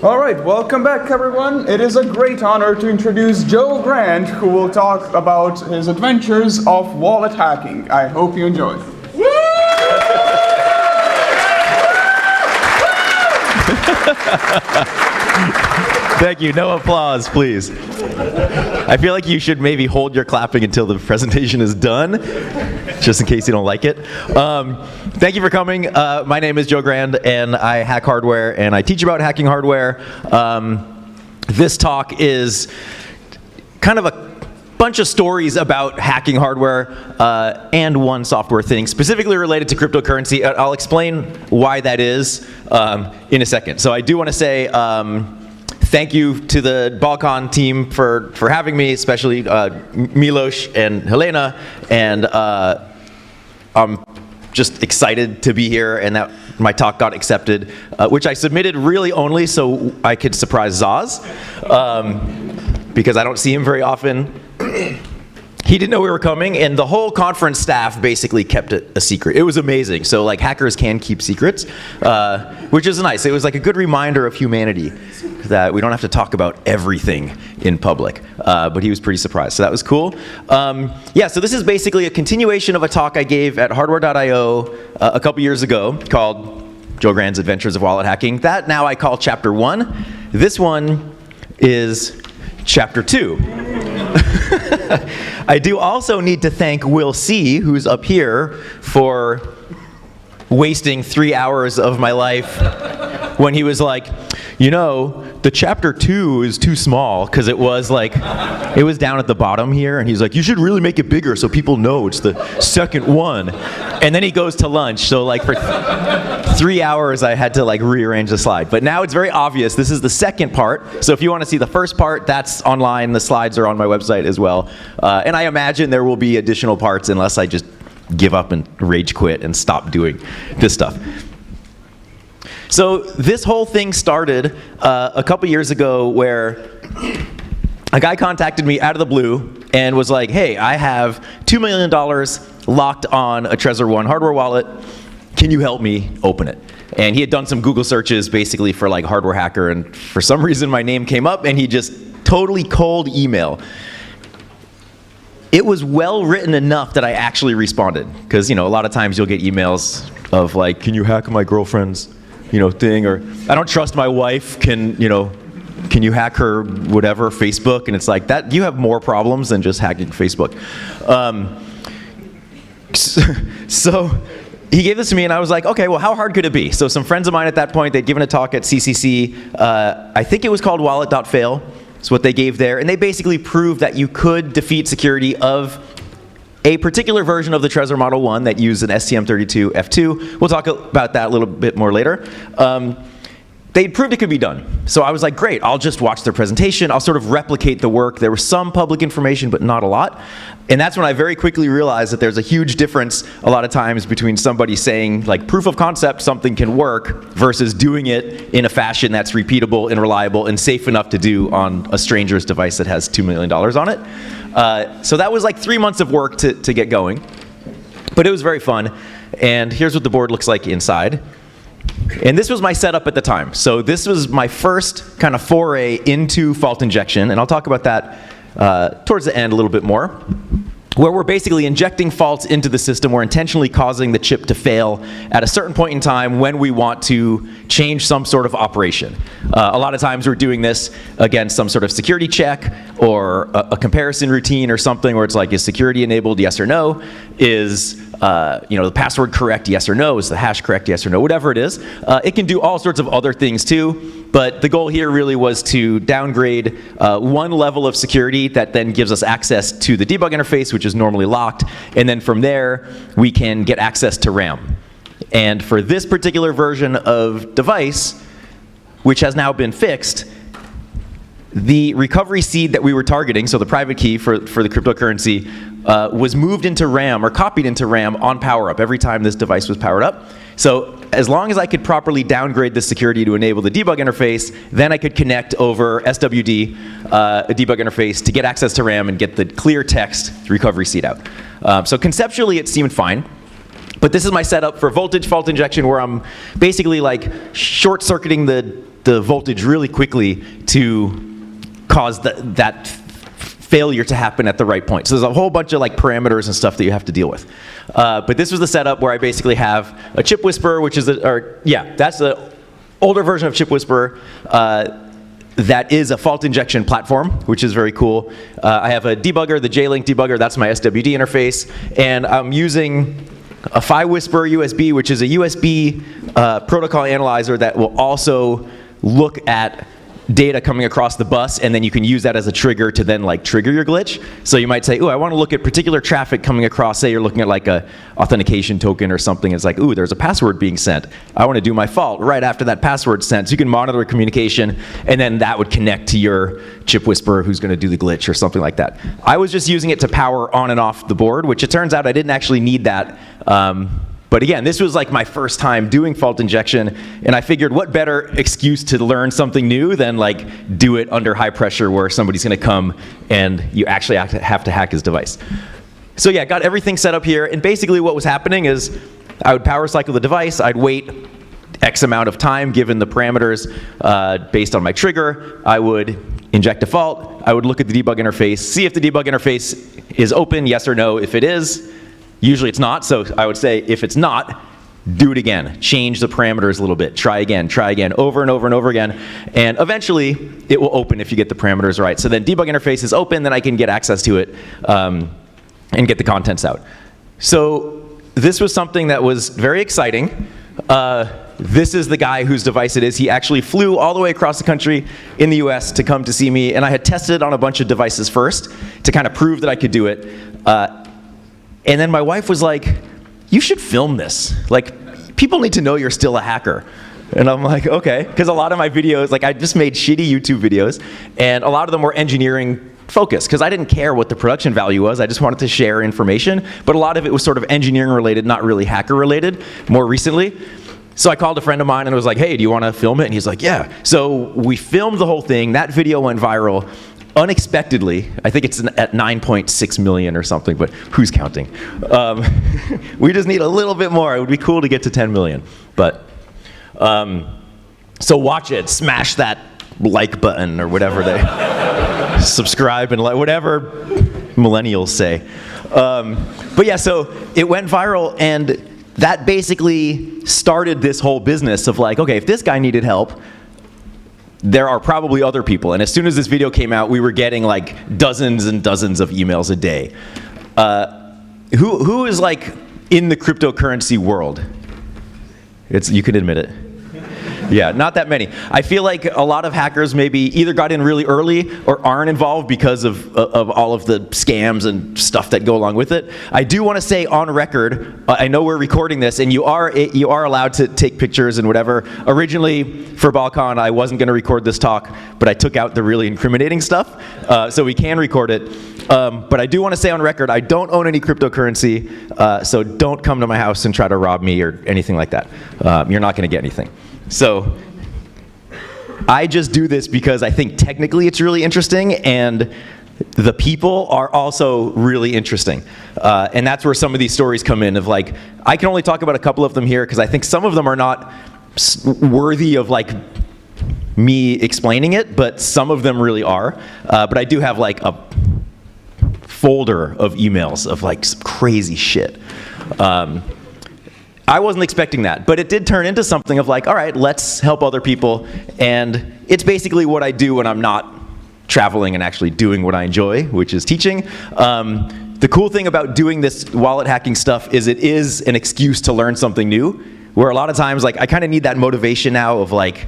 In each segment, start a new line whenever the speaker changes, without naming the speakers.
All right, welcome back, everyone. It is a great honor to introduce Joe Grant, who will talk about his adventures of wallet hacking. I hope you enjoy.
Thank you. No applause, please. I feel like you should maybe hold your clapping until the presentation is done, just in case you don't like it. Thank you for coming. My name is Joe Grant, and I hack hardware, and I teach about hacking hardware. This talk is kind of a bunch of stories about hacking hardware and one software thing specifically related to cryptocurrency. I'll explain why that is in a second. So I do want to say thank you to the BalCCon team for having me, especially Milos and Helena, and I'm just excited to be here and that my talk got accepted, which I submitted really only so I could surprise Zaz, because I don't see him very often. He didn't know we were coming, and the whole conference staff basically kept it a secret. It was amazing. So like hackers can keep secrets, which is nice. It was like a good reminder of humanity that we don't have to talk about everything in public. But he was pretty surprised, so that was cool. Yeah, so this is basically a continuation of a talk I gave at hardware.io a couple years ago called Joe Grant's Adventures of Wallet Hacking. That now I call Chapter 1. This one is Chapter 2. I do also need to thank Will C., who's up here, for wasting 3 hours of my life when he was like, you know, the Chapter 2 is too small, because it was down at the bottom here, and he's like, you should really make it bigger so people know it's the second one. And then he goes to lunch, so like for 3 hours I had to like rearrange the slide. But now it's very obvious, this is the second part, so if you want to see the first part, that's online, the slides are on my website as well. And I imagine there will be additional parts unless I just give up and rage quit and stop doing this stuff. So this whole thing started a couple years ago where a guy contacted me out of the blue and was like, hey, I have $2 million locked on a Trezor One hardware wallet. Can you help me open it? And he had done some Google searches basically for like hardware hacker, and for some reason my name came up, and he just totally cold email. It was well written enough that I actually responded, because you know a lot of times you'll get emails of like, can you hack my girlfriend's thing, or I don't trust my wife, can you hack her whatever Facebook? And it's like that, you have more problems than just hacking Facebook. So he gave this to me, and I was like, okay, well, how hard could it be? So some friends of mine at that point, they'd given a talk at CCC. I think it was called wallet.fail. That's what they gave there. And they basically proved that you could defeat security of a particular version of the Trezor Model 1 that used an STM32F2. We'll talk about that a little bit more later. They proved it could be done. So I was like, great, I'll just watch their presentation. I'll sort of replicate the work. There was some public information, but not a lot. And that's when I very quickly realized that there's a huge difference a lot of times between somebody saying, like, proof of concept, something can work, versus doing it in a fashion that's repeatable and reliable and safe enough to do on a stranger's device that has $2 million on it. So that was like 3 months of work to get going. But it was very fun. And here's what the board looks like inside. And this was my setup at the time. So this was my first kind of foray into fault injection, and I'll talk about that towards the end a little bit more, where we're basically injecting faults into the system. We're intentionally causing the chip to fail at a certain point in time when we want to change some sort of operation. A lot of times we're doing this against some sort of security check or a comparison routine or something where it's like, is security enabled, yes or no? Is the password correct, yes or no? Is the hash correct, yes or no? Whatever it is. It can do all sorts of other things too, but the goal here really was to downgrade one level of security that then gives us access to the debug interface, which is normally locked, and then from there we can get access to RAM. And for this particular version of device, which has now been fixed, the recovery seed that we were targeting, so the private key for the cryptocurrency, was moved into RAM or copied into RAM on power up every time this device was powered up. So as long as I could properly downgrade the security to enable the debug interface, then I could connect over SWD, a debug interface, to get access to RAM and get the clear text recovery seed out. So conceptually it seemed fine. But this is my setup for voltage fault injection, where I'm basically like short-circuiting the voltage really quickly to cause that failure to happen at the right point. So there's a whole bunch of like parameters and stuff that you have to deal with. But this was the setup where I basically have a chip whisperer, which is that's the older version of chip whisperer. That is a fault injection platform, which is very cool. I have a debugger, the J-Link debugger, that's my SWD interface, and I'm using a PHY Whisperer USB, which is a USB protocol analyzer that will also look at data coming across the bus, and then you can use that as a trigger to then like trigger your glitch. So you might say, ooh, I want to look at particular traffic coming across. Say you're looking at like a authentication token or something. It's like, ooh, there's a password being sent. I want to do my fault right after that password's sent. So you can monitor communication, and then that would connect to your chip whisperer who's going to do the glitch or something like that. I was just using it to power on and off the board, which it turns out I didn't actually need that. But again, this was like my first time doing fault injection, and I figured what better excuse to learn something new than like do it under high pressure where somebody's gonna come and you actually have to hack his device. So yeah, got everything set up here, and basically what was happening is I would power cycle the device, I'd wait X amount of time given the parameters based on my trigger, I would inject a fault, I would look at the debug interface, see if the debug interface is open, yes or no. If it is, usually it's not, so I would say if it's not, do it again. Change the parameters a little bit. Try again, over and over and over again. And eventually, it will open if you get the parameters right. So then debug interface is open, then I can get access to it and get the contents out. So this was something that was very exciting. This is the guy whose device it is. He actually flew all the way across the country in the US to come to see me, and I had tested it on a bunch of devices first to kind of prove that I could do it. And then my wife was like, you should film this. Like, people need to know you're still a hacker. And I'm like, okay. Because a lot of my videos, like I just made shitty YouTube videos, and a lot of them were engineering focused, because I didn't care what the production value was. I just wanted to share information. But a lot of it was sort of engineering related, not really hacker related, more recently. So I called a friend of mine and was like, hey, do you want to film it? And he's like, yeah. So we filmed the whole thing. That video went viral. Unexpectedly, I think it's at 9.6 million or something, but who's counting? We just need a little bit more. It would be cool to get to 10 million. But, so watch it, smash that like button or whatever they, subscribe and like, whatever millennials say. But yeah, so it went viral, and that basically started this whole business of like, okay, if this guy needed help, there are probably other people. And as soon as this video came out, we were getting like dozens and dozens of emails a day. Who is like in the cryptocurrency world? You can admit it. Yeah, not that many. I feel like a lot of hackers maybe either got in really early or aren't involved because of all of the scams and stuff that go along with it. I do want to say on record, I know we're recording this, and you are allowed to take pictures and whatever. Originally, for BalCCon, I wasn't going to record this talk, but I took out the really incriminating stuff, so we can record it. But I do want to say on record, I don't own any cryptocurrency, so don't come to my house and try to rob me or anything like that. You're not going to get anything. So I just do this because I think technically it's really interesting, and the people are also really interesting. And that's where some of these stories come in of like, I can only talk about a couple of them here because I think some of them are not worthy of like me explaining it, but some of them really are. But I do have like a folder of emails of like some crazy shit. I wasn't expecting that, but it did turn into something of like, all right, let's help other people. And it's basically what I do when I'm not traveling and actually doing what I enjoy, which is teaching. The cool thing about doing this wallet hacking stuff is it is an excuse to learn something new, where a lot of times like I kind of need that motivation now of like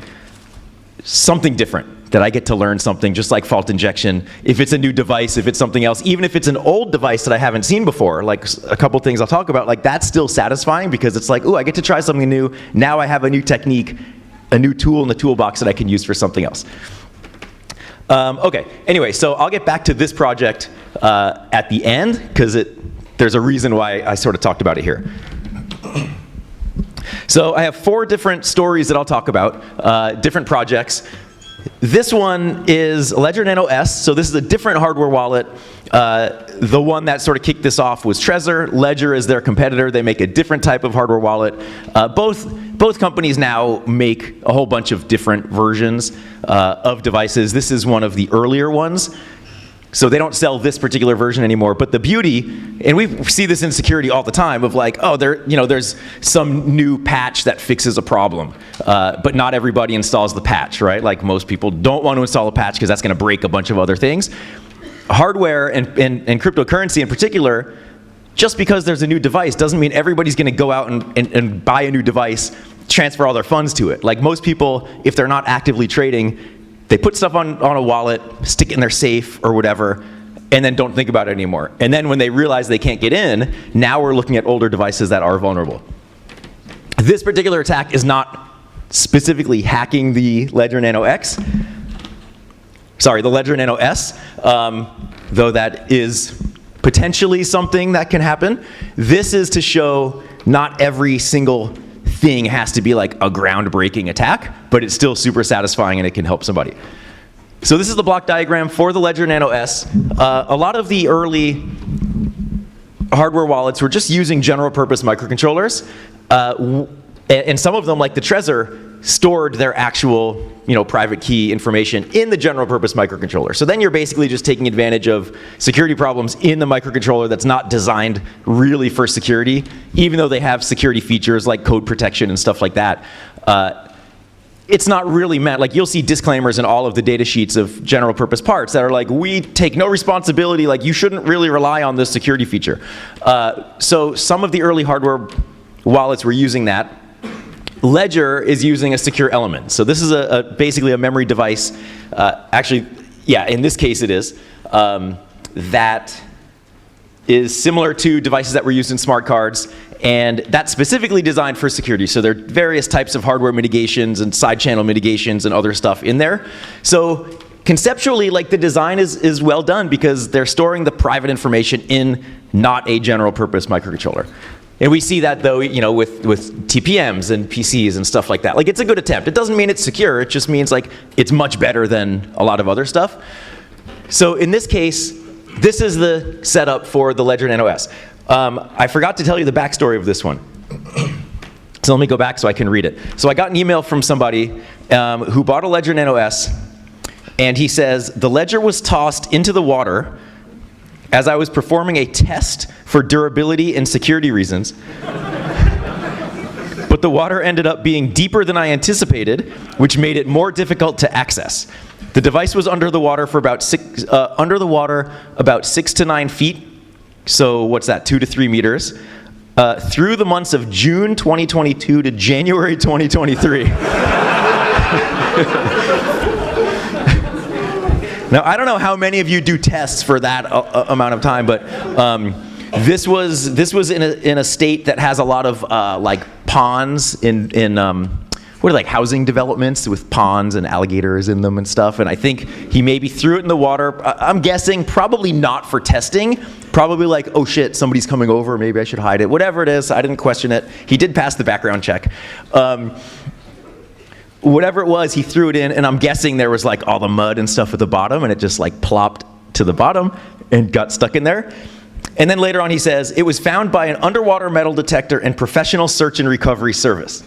something different, that I get to learn something, just like fault injection. If it's a new device, if it's something else, even if it's an old device that I haven't seen before, like a couple things I'll talk about, like that's still satisfying because it's like, ooh, I get to try something new. Now I have a new technique, a new tool in the toolbox that I can use for something else. Okay, anyway, so I'll get back to this project at the end, because there's a reason why I sort of talked about it here. So I have 4 different stories that I'll talk about, different projects. This one is Ledger Nano S, so this is a different hardware wallet. The one that sort of kicked this off was Trezor. Ledger is their competitor. They make a different type of hardware wallet. Both companies now make a whole bunch of different versions of devices. This is one of the earlier ones. So they don't sell this particular version anymore. But the beauty, and we see this in security all the time, of like, oh, there's some new patch that fixes a problem, but not everybody installs the patch, right? Like most people don't want to install a patch because that's going to break a bunch of other things. Hardware and cryptocurrency in particular, just because there's a new device doesn't mean everybody's going to go out and buy a new device, transfer all their funds to it. Like most people, if they're not actively trading, they put stuff on a wallet, stick it in their safe or whatever, and then don't think about it anymore. And then when they realize they can't get in, now we're looking at older devices that are vulnerable. This particular attack is not specifically hacking the Ledger Nano X. Sorry, the Ledger Nano S, though that is potentially something that can happen. This is to show not every single thing has to be like a groundbreaking attack, but it's still super satisfying and it can help somebody. So this is the block diagram for the Ledger Nano S. A lot of the early hardware wallets were just using general purpose microcontrollers, and some of them, like the Trezor, stored their actual private key information in the general purpose microcontroller. So then you're basically just taking advantage of security problems in the microcontroller that's not designed really for security, even though they have security features like code protection and stuff like that. It's not really meant, like you'll see disclaimers in all of the data sheets of general purpose parts that are like, we take no responsibility, like you shouldn't really rely on this security feature. So some of the early hardware wallets were using that. Ledger is using a secure element. So this is basically a memory device. Actually, yeah, in this case it is. That is similar to devices that were used in smart cards, and that's specifically designed for security. So there are various types of hardware mitigations and side channel mitigations and other stuff in there. So conceptually, like the design is well done because they're storing the private information in not a general purpose microcontroller. And we see that though, with TPMs and PCs and stuff like that. Like it's a good attempt. It doesn't mean it's secure. It just means like it's much better than a lot of other stuff. So in this case, this is the setup for the Ledger Nano S. I forgot to tell you the backstory of this one. So let me go back so I can read it. So I got an email from somebody who bought a Ledger Nano S, and he says, the Ledger was tossed into the water as I was performing a test for durability and security reasons. But the water ended up being deeper than I anticipated, which made it more difficult to access. The device was under the water for about 6 to 9 feet. So what's that, 2 to 3 meters, through the months of June 2022 to January 2023. Now, I don't know how many of you do tests for that amount of time, but this was in a state that has a lot of like ponds in what are like housing developments with ponds and alligators in them and stuff. And I think he maybe threw it in the water. I'm guessing probably not for testing. Probably like, oh shit, somebody's coming over. Maybe I should hide it. Whatever it is, I didn't question it. He did pass the background check. Whatever it was, he threw it in, and I'm guessing there was like all the mud and stuff at the bottom, and it just like plopped to the bottom and got stuck in there. And then later on he says, it was found by an underwater metal detector and professional search and recovery service.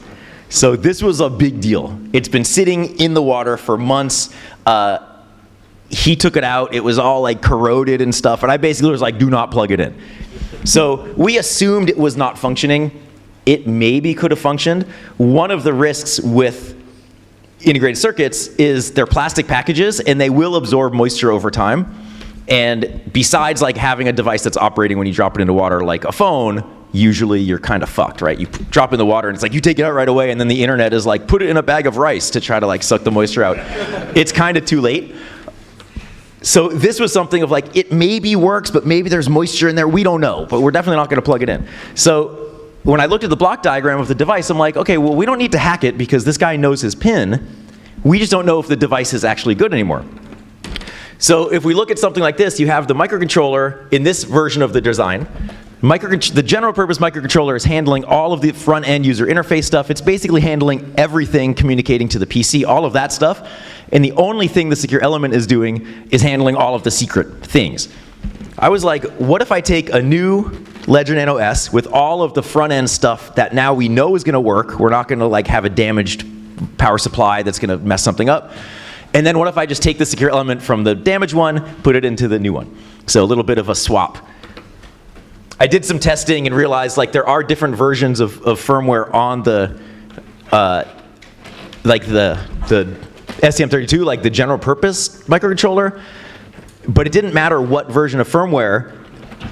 So this was a big deal. It's been sitting in the water for months. He took it out. It was all like corroded and stuff, and I basically was like, do not plug it in. So we assumed it was not functioning. It maybe could have functioned. One of the risks with integrated circuits is they're plastic packages and they will absorb moisture over time. And besides like having a device that's operating when you drop it into water like a phone, usually you're kind of fucked, right? You drop it in the water and it's like you take it out right away, and then the internet is like, put it in a bag of rice to try to like suck the moisture out. It's kind of too late. So this was something of like, it maybe works, but maybe there's moisture in there. We don't know, but we're definitely not going to plug it in. So when I looked at the block diagram of the device, I'm like, okay, well, we don't need to hack it because this guy knows his PIN. We just don't know if the device is actually good anymore. So if we look at something like this, you have the microcontroller in this version of the design. The general purpose microcontroller is handling all of the front end user interface stuff. It's basically handling everything communicating to the PC, all of that stuff. And the only thing the secure element is doing is handling all of the secret things. I was like, what if I take a new Ledger Nano S with all of the front end stuff that now we know is gonna work, we're not gonna like have a damaged power supply that's gonna mess something up, and then what if I just take the secure element from the damaged one, put it into the new one? So a little bit of a swap. I did some testing and realized like there are different versions of firmware on the like the STM32, like the general purpose microcontroller, but it didn't matter what version of firmware,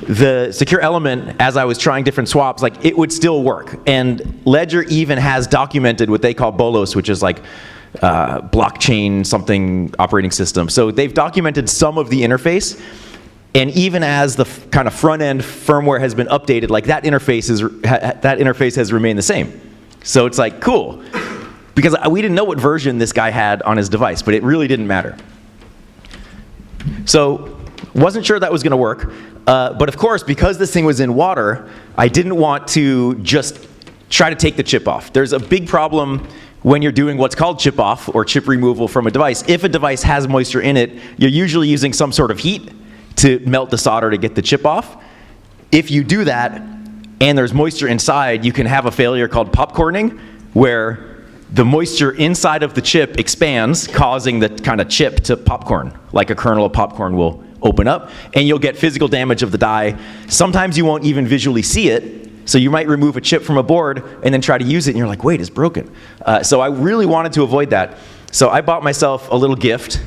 the secure element, as I was trying different swaps, like it would still work. And Ledger even has documented what they call BOLOS, which is like blockchain something operating system. So they've documented some of the interface, and even as the kind of front end firmware has been updated, like that interface has remained the same. So it's like, cool. Because we didn't know what version this guy had on his device, but it really didn't matter. So wasn't sure that was gonna work. But of course, because this thing was in water, I didn't want to just try to take the chip off. There's a big problem when you're doing what's called chip off or chip removal from a device. If a device has moisture in it, you're usually using some sort of heat to melt the solder to get the chip off. If you do that and there's moisture inside, you can have a failure called popcorning, where the moisture inside of the chip expands, causing the kind of chip to popcorn, like a kernel of popcorn will open up, and you'll get physical damage of the die. Sometimes you won't even visually see it, so you might remove a chip from a board and then try to use it, and you're like, wait, it's broken. So I really wanted to avoid that. So I bought myself a little gift.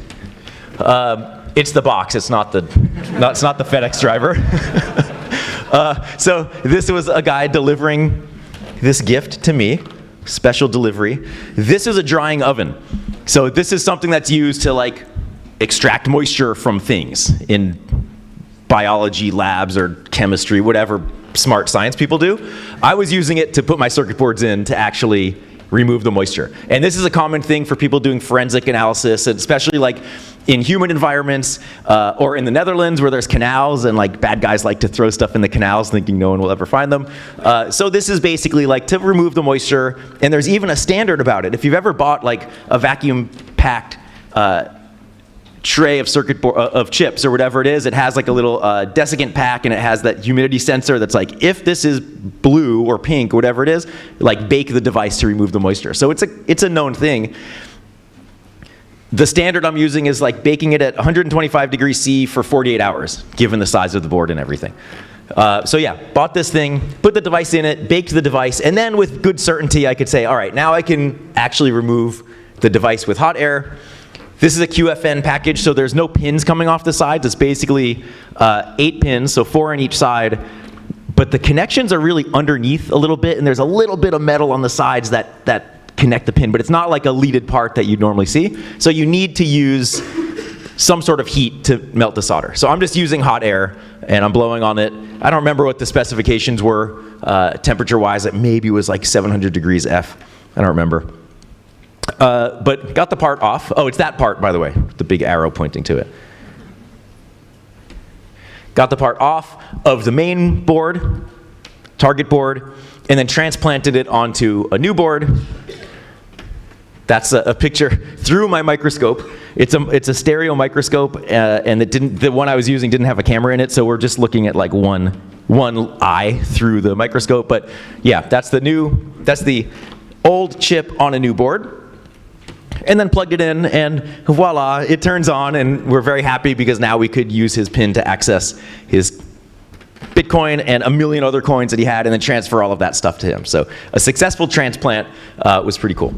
It's the box, it's not the FedEx driver. So this was a guy delivering this gift to me. Special delivery. This is a drying oven. So this is something that's used to like extract moisture from things in biology labs or chemistry, whatever smart science people do. I was using it to put my circuit boards in to actually remove the moisture. And this is a common thing for people doing forensic analysis, and especially like in human environments or in the Netherlands where there's canals and like bad guys like to throw stuff in the canals thinking no one will ever find them. So this is basically like to remove the moisture, and there's even a standard about it. If you've ever bought like a vacuum packed tray of of chips or whatever it is, it has like a little desiccant pack, and it has that humidity sensor that's like, if this is blue or pink or whatever it is, like bake the device to remove the moisture. So it's a known thing. The standard I'm using is like baking it at 125 degrees C for 48 hours, given the size of the board and everything. So yeah, bought this thing, put the device in it, baked the device, and then with good certainty I could say, all right, now I can actually remove the device with hot air. This is a QFN package, so there's no pins coming off the sides. It's basically 8 pins, so 4 on each side. But the connections are really underneath a little bit, and there's a little bit of metal on the sides that connect the pin, but it's not like a leaded part that you'd normally see. So you need to use some sort of heat to melt the solder. So I'm just using hot air, and I'm blowing on it. I don't remember what the specifications were temperature-wise. It maybe was like 700 degrees F. I don't remember. But got the part off. Oh, it's that part, by the way, the big arrow pointing to it. Got the part off of the main board, target board, and then transplanted it onto a new board. That's a picture through my microscope. It's a stereo microscope, and the one I was using didn't have a camera in it, so we're just looking at like one eye through the microscope. But yeah, that's the old chip on a new board. And then plugged it in, and voila, it turns on, and we're very happy because now we could use his pin to access his Bitcoin and a million other coins that he had, and then transfer all of that stuff to him. So a successful transplant was pretty cool.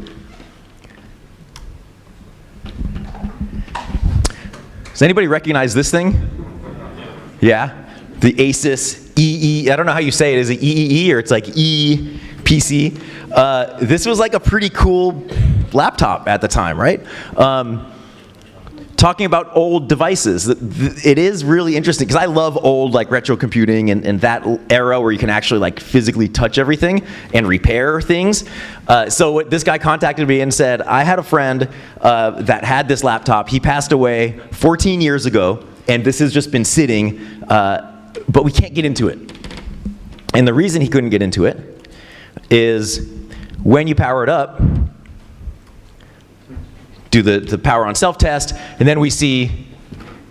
Does anybody recognize this thing? Yeah? The Asus EE, I don't know how you say it. Is it EEE or it's like EPC? This was like a pretty cool laptop at the time, right? Talking about old devices, it is really interesting because I love old like retro computing and that era where you can actually like physically touch everything and repair things. So this guy contacted me and said, I had a friend that had this laptop. He passed away 14 years ago, and this has just been sitting, but we can't get into it. And the reason he couldn't get into it is when you power it up, do the power on self test, and then we see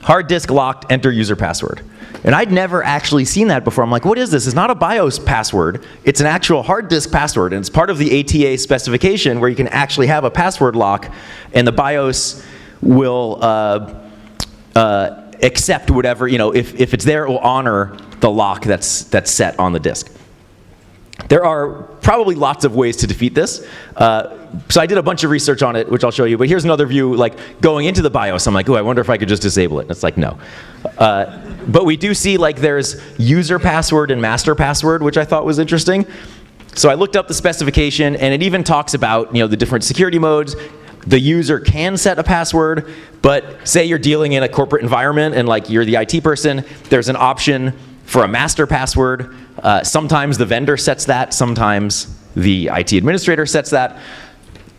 hard disk locked, enter user password. And I'd never actually seen that before. I'm like, what is this? It's not a BIOS password. It's an actual hard disk password. And it's part of the ATA specification where you can actually have a password lock, and the BIOS will accept whatever, if it's there, it will honor the lock that's set on the disk. There are probably lots of ways to defeat this. So I did a bunch of research on it, which I'll show you. But here's another view, like going into the BIOS. I'm like, oh, I wonder if I could just disable it. And it's like, no. But we do see like there's user password and master password, which I thought was interesting. So I looked up the specification, and it even talks about the different security modes. The user can set a password, but say you're dealing in a corporate environment and like you're the IT person, there's an option for a master password. Sometimes the vendor sets that, sometimes the IT administrator sets that.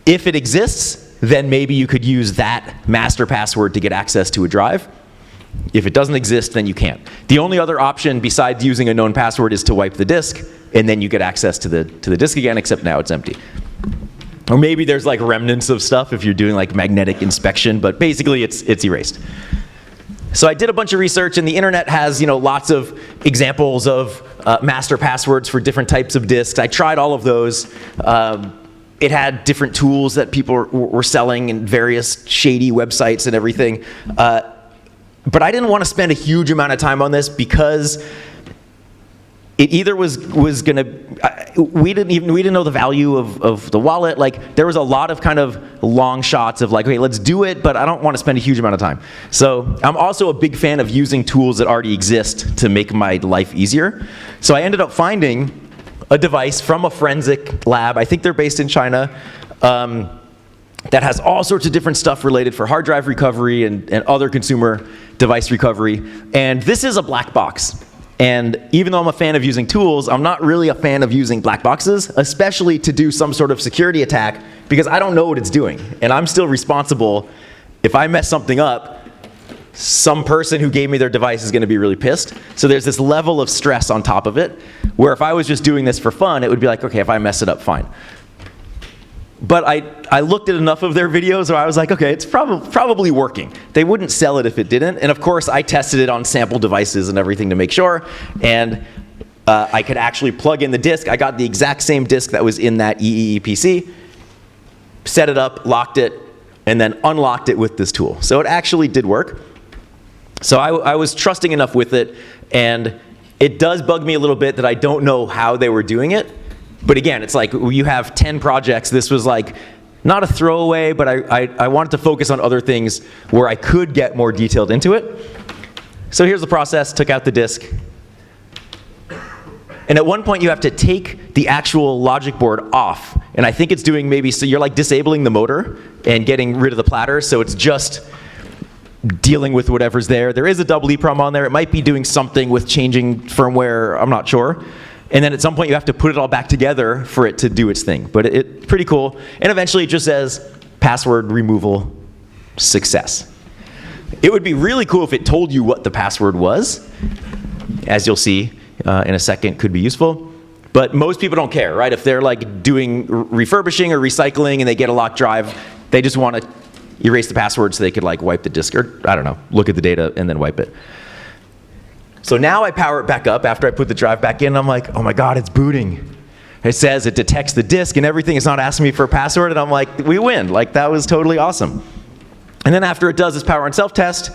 If it exists, then maybe you could use that master password to get access to a drive. If it doesn't exist, then you can't. The only other option besides using a known password is to wipe the disk, and then you get access to the disk again, except now it's empty. Or maybe there's like remnants of stuff if you're doing like magnetic inspection, but basically it's erased. So I did a bunch of research, and the internet has lots of examples of master passwords for different types of disks. I tried all of those. It had different tools that people were selling in various shady websites and everything. But I didn't want to spend a huge amount of time on this because it either was gonna, we didn't know the value of the wallet. Like there was a lot of kind of long shots of like, okay, let's do it, but I don't want to spend a huge amount of time. So I'm also a big fan of using tools that already exist to make my life easier. So I ended up finding a device from a forensic lab. I think they're based in China. That has all sorts of different stuff related for hard drive recovery and other consumer device recovery. And this is a black box. And even though I'm a fan of using tools, I'm not really a fan of using black boxes, especially to do some sort of security attack, because I don't know what it's doing. And I'm still responsible. If I mess something up, some person who gave me their device is going to be really pissed. So there's this level of stress on top of it, where if I was just doing this for fun, it would be like, okay, if I mess it up, fine. But I looked at enough of their videos where I was like, okay, it's probably working. They wouldn't sell it if it didn't. And of course, I tested it on sample devices and everything to make sure. And I could actually plug in the disk. I got the exact same disk that was in that EEE-PC, set it up, locked it, and then unlocked it with this tool. So it actually did work. So I was trusting enough with it. And it does bug me a little bit that I don't know how they were doing it. But again, it's like you have 10 projects. This was like not a throwaway, but I wanted to focus on other things where I could get more detailed into it. So here's the process. Took out the disk. And at one point, you have to take the actual logic board off. And I think it's doing maybe, so you're like disabling the motor and getting rid of the platter. So it's just dealing with whatever's there. There is a double EEPROM on there. It might be doing something with changing firmware. I'm not sure. And then at some point you have to put it all back together for it to do its thing. But it's pretty cool. And eventually it just says password removal success. It would be really cool if it told you what the password was. As you'll see in a second, could be useful. But most people don't care, right? If they're like doing refurbishing or recycling and they get a locked drive, they just want to erase the password so they could like wipe the disk, or I don't know, look at the data and then wipe it. So now I power it back up after I put the drive back in, and I'm like, oh my God, it's booting. It says it detects the disk and everything. It's not asking me for a password, and I'm like, we win. Like, that was totally awesome. And then after it does its power and self-test,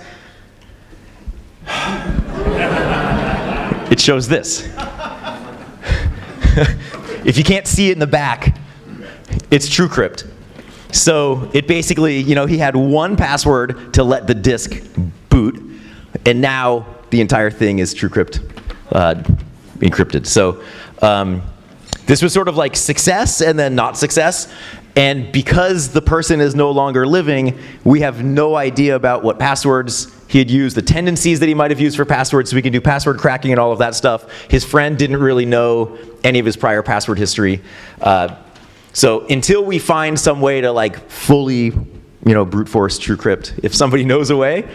it shows this. If you can't see it in the back, it's TrueCrypt. So it basically, he had one password to let the disk boot, and now the entire thing is TrueCrypt encrypted. So this was sort of like success and then not success. And because the person is no longer living, we have no idea about what passwords he had used, the tendencies that he might have used for passwords, so we can do password cracking and all of that stuff. His friend didn't really know any of his prior password history. So until we find some way to like fully, brute force TrueCrypt, if somebody knows a way,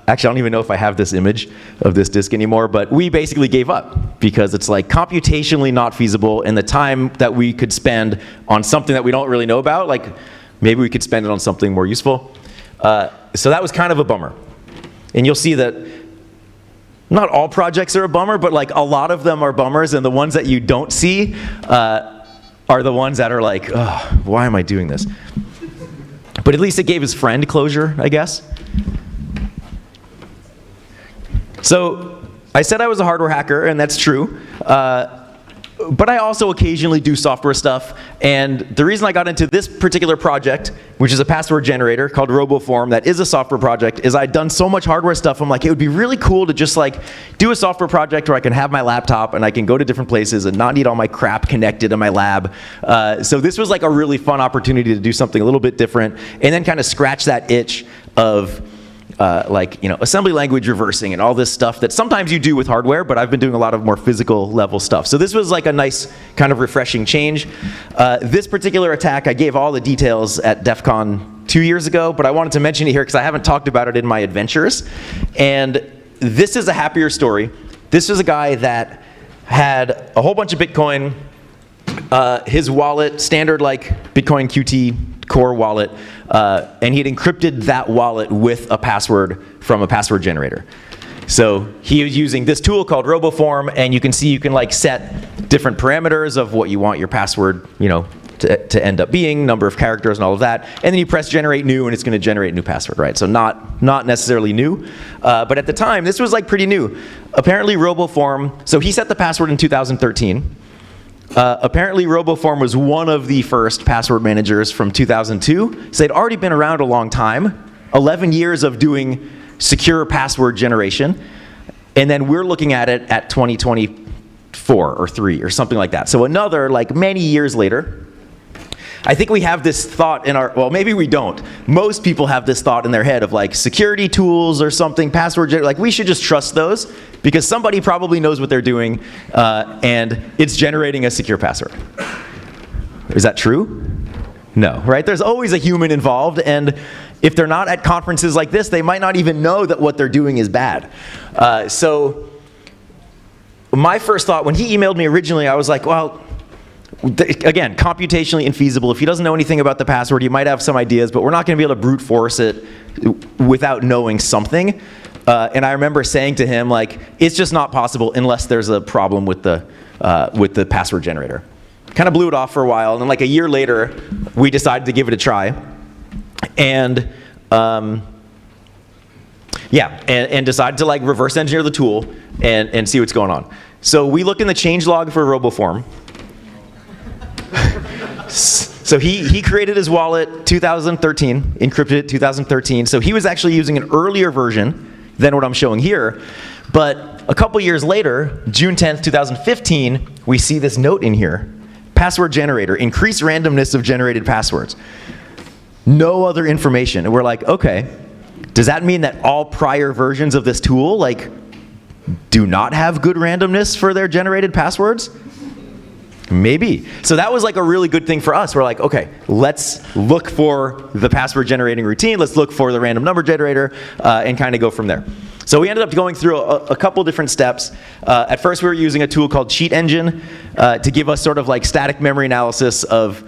actually, I don't even know if I have this image of this disk anymore, but we basically gave up because it's like computationally not feasible, and the time that we could spend on something that we don't really know about, like maybe we could spend it on something more useful. So that was kind of a bummer. And you'll see that not all projects are a bummer, but like a lot of them are bummers, and the ones that you don't see are the ones that are like, oh, why am I doing this? But at least it gave his friend closure, I guess. So I said I was a hardware hacker, and that's true. But I also occasionally do software stuff, and the reason I got into this particular project, which is a password generator called RoboForm, that is a software project, is I'd done so much hardware stuff, I'm like, it would be really cool to just like do a software project where I can have my laptop and I can go to different places and not need all my crap connected in my lab. So this was like a really fun opportunity to do something a little bit different, and then kind of scratch that itch of assembly language reversing and all this stuff that sometimes you do with hardware, but I've been doing a lot of more physical level stuff. So this was like a nice kind of refreshing change. This particular attack, I gave all the details at DEF CON 2 years ago, but I wanted to mention it here because I haven't talked about it in my adventures. And this is a happier story. This is a guy that had a whole bunch of Bitcoin, his wallet, standard like Bitcoin QT core wallet, and he had encrypted that wallet with a password from a password generator. So he was using this tool called RoboForm, and you can see you can like set different parameters of what you want your password, to end up being, number of characters and all of that, and then you press generate new and it's going to generate a new password, right? So not necessarily new, but at the time this was like pretty new. Apparently RoboForm, so he set the password in 2013. Apparently RoboForm was one of the first password managers from 2002, so they'd already been around a long time, 11 years of doing secure password generation, and then we're looking at it at 2024 or 3 or something like that. So another like many years later, I think we have this thought in our, well, maybe we don't. Most people have this thought in their head of like security tools or something, password, like we should just trust those because somebody probably knows what they're doing and it's generating a secure password. Is that true? No, right? There's always a human involved, and if they're not at conferences like this, they might not even know that what they're doing is bad. So my first thought, when he emailed me originally, I was like, well, again, computationally infeasible. If he doesn't know anything about the password, he might have some ideas, but we're not going to be able to brute force it without knowing something. And I remember saying to him, like, it's just not possible unless there's a problem with the password generator. Kind of blew it off for a while, and then like a year later, we decided to give it a try. And and decided to like reverse engineer the tool and see what's going on. So we look in the changelog for RoboForm. So he created his wallet 2013, encrypted it 2013. So he was actually using an earlier version than what I'm showing here. But a couple years later, June 10th, 2015, we see this note in here. Password generator, increase randomness of generated passwords. No other information. And we're like, okay, does that mean that all prior versions of this tool like do not have good randomness for their generated passwords? Maybe. So that was like a really good thing for us. We're like, okay, let's look for the password generating routine. Let's look for the random number generator and kind of go from there. So we ended up going through a couple different steps. At first we were using a tool called Cheat Engine to give us sort of like static memory analysis of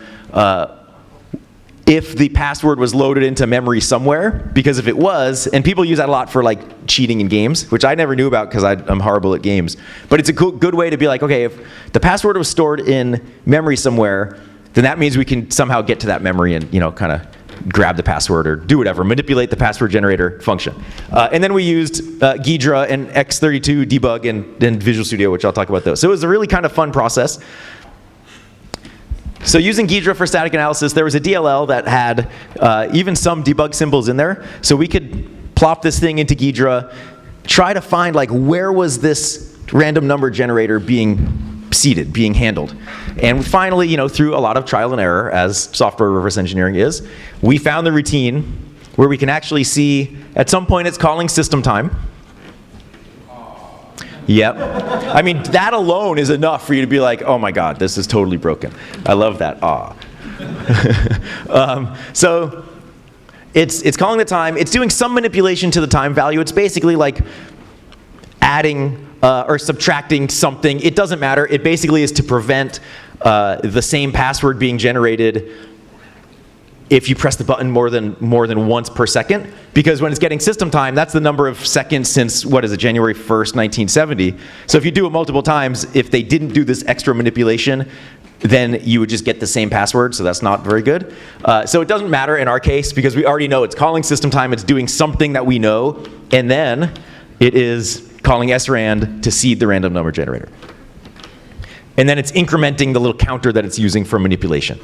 if the password was loaded into memory somewhere, because if it was, and people use that a lot for like cheating in games, which I never knew about because I'm horrible at games, but it's a good way to be like, okay, if the password was stored in memory somewhere, then that means we can somehow get to that memory and kind of grab the password or do whatever, manipulate the password generator function. And then we used Ghidra and X32 debug and Visual Studio, which I'll talk about those. So it was a really kind of fun process. So using Ghidra for static analysis, there was a DLL that had even some debug symbols in there. So we could plop this thing into Ghidra, try to find like where was this random number generator being seeded, being handled. And finally, through a lot of trial and error, as software reverse engineering is, we found the routine where we can actually see at some point it's calling system time. Yep. I mean, that alone is enough for you to be like, oh my God, this is totally broken. I love that, so it's calling the time. It's doing some manipulation to the time value. It's basically like adding or subtracting something. It doesn't matter. It basically is to prevent the same password being generated if you press the button more than once per second, because when it's getting system time, that's the number of seconds since, what is it, January 1st, 1970. So if you do it multiple times, if they didn't do this extra manipulation, then you would just get the same password, so that's not very good. So it doesn't matter in our case, because we already know it's calling system time, it's doing something that we know, and then it is calling srand to seed the random number generator. And then it's incrementing the little counter that it's using for manipulation,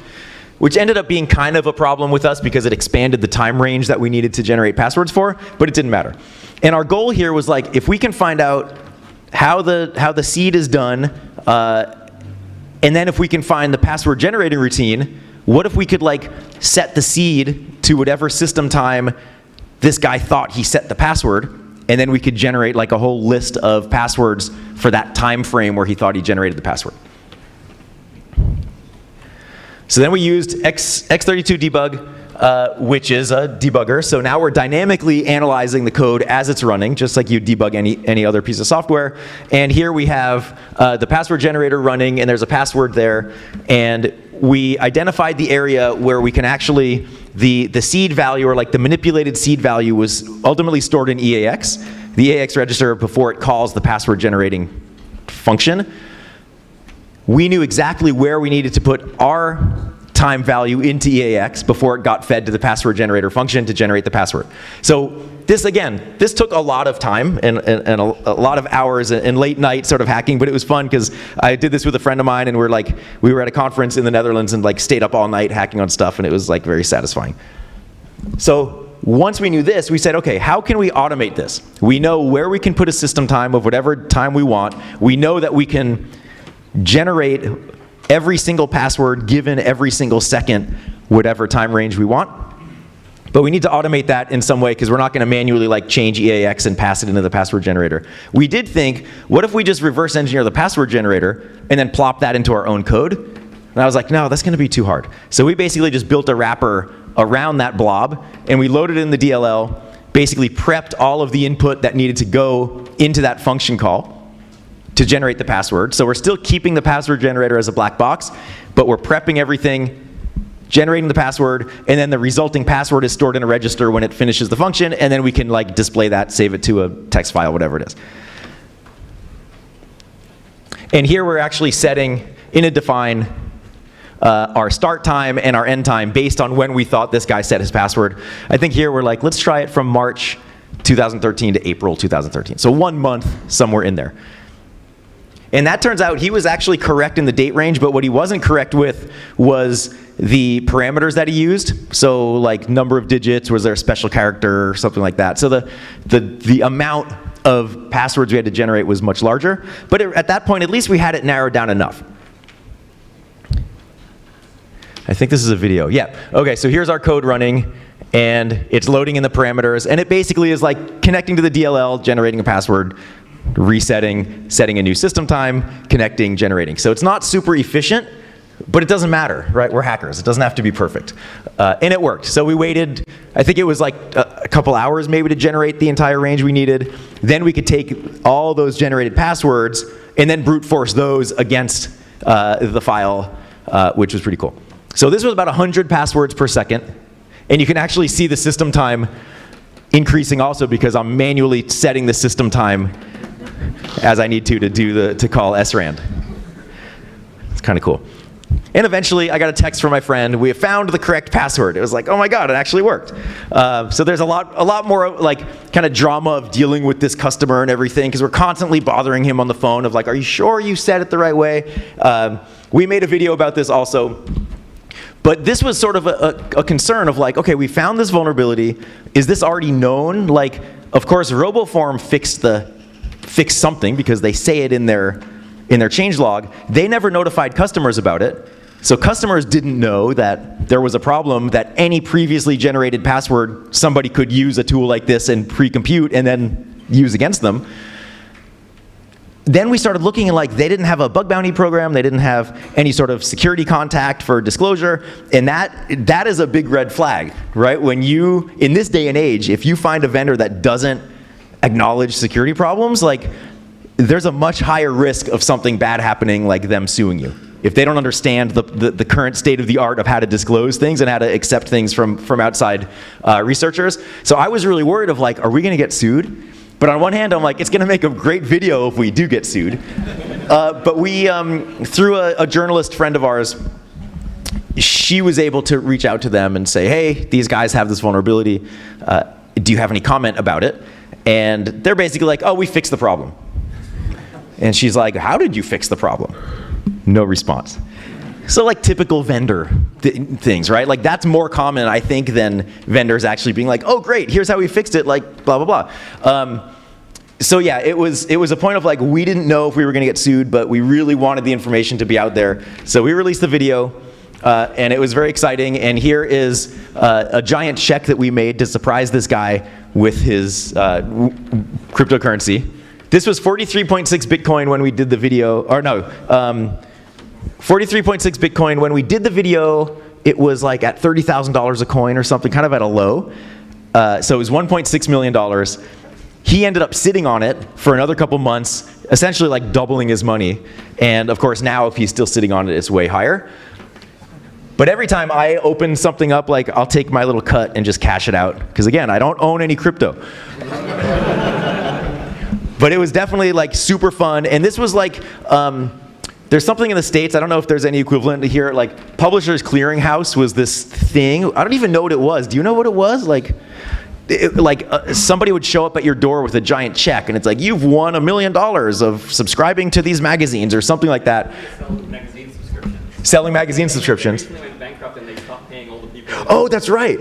which ended up being kind of a problem with us because it expanded the time range that we needed to generate passwords for, but it didn't matter. And our goal here was like, if we can find out how the seed is done, and then if we can find the password generating routine, what if we could like set the seed to whatever system time this guy thought he set the password, and then we could generate like a whole list of passwords for that time frame where he thought he generated the password. So then we used X32 debug, which is a debugger. So now we're dynamically analyzing the code as it's running, just like you debug any other piece of software. And here we have the password generator running, and there's a password there. And we identified the area where we can actually, the seed value, or like the manipulated seed value, was ultimately stored in EAX, the EAX register, before it calls the password generating function. We knew exactly where we needed to put our time value into EAX before it got fed to the password generator function to generate the password. So this, again, this took a lot of time and a lot of hours and late night sort of hacking, but it was fun because I did this with a friend of mine, and we were at a conference in the Netherlands and like stayed up all night hacking on stuff, and it was like very satisfying. So once we knew this, we said, okay, how can we automate this? We know where we can put a system time of whatever time we want. We know that we can generate every single password given every single second, whatever time range we want. But we need to automate that in some way, because we're not going to manually like change EAX and pass it into the password generator. We did think, what if we just reverse engineer the password generator and then plop that into our own code? And I was like, no, that's going to be too hard. So we basically just built a wrapper around that blob, and we loaded in the DLL, basically prepped all of the input that needed to go into that function call to generate the password. So we're still keeping the password generator as a black box, but we're prepping everything, generating the password, and then the resulting password is stored in a register when it finishes the function, and then we can like display that, save it to a text file, whatever it is. And here we're actually setting in a define our start time and our end time based on when we thought this guy set his password. I think here we're like, let's try it from March 2013 to April 2013. So 1 month somewhere in there. And that turns out he was actually correct in the date range, but what he wasn't correct with was the parameters that he used. So like number of digits, was there a special character or something like that. So the amount of passwords we had to generate was much larger. But at that point, at least we had it narrowed down enough. I think this is a video. Yeah. Okay, so here's our code running, and it's loading in the parameters, and it basically is like connecting to the DLL, generating a password, resetting, setting a new system time, connecting, generating. So it's not super efficient, but it doesn't matter, right? We're hackers. It doesn't have to be perfect. And it worked. So we waited, I think it was like a couple hours maybe to generate the entire range we needed. Then we could take all those generated passwords and then brute force those against the file, which was pretty cool. So this was about 100 passwords per second. And you can actually see the system time increasing also because I'm manually setting the system time as I need to call srand. It's kind of cool. And eventually, I got a text from my friend. We have found the correct password. It was like, oh my god, it actually worked. So there's a lot more like kind of drama of dealing with this customer and everything, because we're constantly bothering him on the phone of like, are you sure you said it the right way? We made a video about this also. But this was sort of a concern of like, okay, we found this vulnerability. Is this already known? Like, of course, RoboForm fixed something because they say it in their changelog. They never notified customers about it. So customers didn't know that there was a problem, that any previously generated password, somebody could use a tool like this and pre-compute and then use against them. Then we started looking and like they didn't have a bug bounty program, they didn't have any sort of security contact for disclosure, and that is a big red flag, right? When you, in this day and age, if you find a vendor that doesn't acknowledge security problems, like there's a much higher risk of something bad happening, like them suing you. if they don't understand the current state of the art of how to disclose things and how to accept things from outside researchers. So I was really worried of like, are we going to get sued? But on one hand, I'm like, it's going to make a great video if we do get sued. But we, through a journalist friend of ours, she was able to reach out to them and say, hey, these guys have this vulnerability. Do you have any comment about it? And they're basically like, oh, we fixed the problem. And she's like, how did you fix the problem? No response. So like typical vendor things, right? Like that's more common, I think, than vendors actually being like, oh, great, here's how we fixed it, like blah, blah, blah. So yeah, it was a point of like, we didn't know if we were gonna get sued, but we really wanted the information to be out there. So we released the video, and it was very exciting. And here is a giant check that we made to surprise this guy with his cryptocurrency. This was 43.6 Bitcoin when we did the video, or no, 43.6 Bitcoin. When we did the video, it was like at $30,000 a coin or something, kind of at a low. So it was $1.6 million. He ended up sitting on it for another couple months, essentially like doubling his money. And of course now if he's still sitting on it, it's way higher. But every time I open something up, like I'll take my little cut and just cash it out. Because again, I don't own any crypto. But it was definitely like super fun. And this was like, there's something in the States, I don't know if there's any equivalent here, like Publishers Clearinghouse was this thing. I don't even know what it was. Do you know what it was? Like, somebody would show up at your door with a giant check and it's like, you've won $1 million of subscribing to these magazines or something like that. Selling magazine subscriptions. Went bankrupt and they stopped paying all the people. Oh, that's right.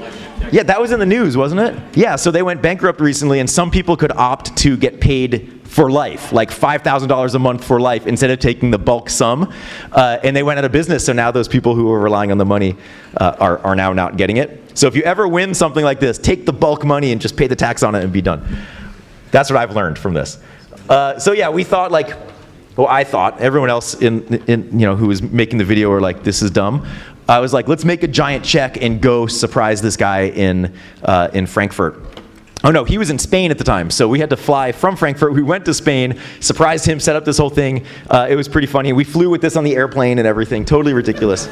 Yeah, that was in the news, wasn't it? Yeah, so they went bankrupt recently and some people could opt to get paid for life, like $5,000 a month for life instead of taking the bulk sum. And they went out of business, so now those people who were relying on the money are now not getting it. So if you ever win something like this, take the bulk money and just pay the tax on it and be done. That's what I've learned from this. So yeah, we thought like, well, I thought, everyone else who was making the video were like, this is dumb. I was like, let's make a giant check and go surprise this guy in Frankfurt. Oh no, he was in Spain at the time, so we had to fly from Frankfurt. We went to Spain, surprised him, set up this whole thing. It was pretty funny. We flew with this on the airplane and everything, totally ridiculous.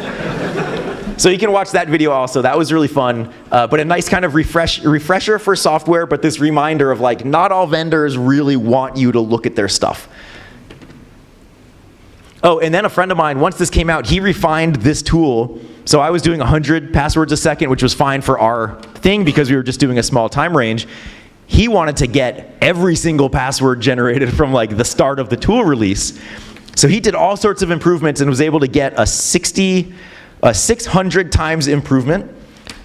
So you can watch that video also. That was really fun, but a nice kind of refresher for software, but this reminder of like, not all vendors really want you to look at their stuff. Oh, and then a friend of mine, once this came out, he refined this tool. So I was doing 100 passwords a second, which was fine for our thing because we were just doing a small time range. He wanted to get every single password generated from like the start of the tool release. So he did all sorts of improvements and was able to get a 600 times improvement.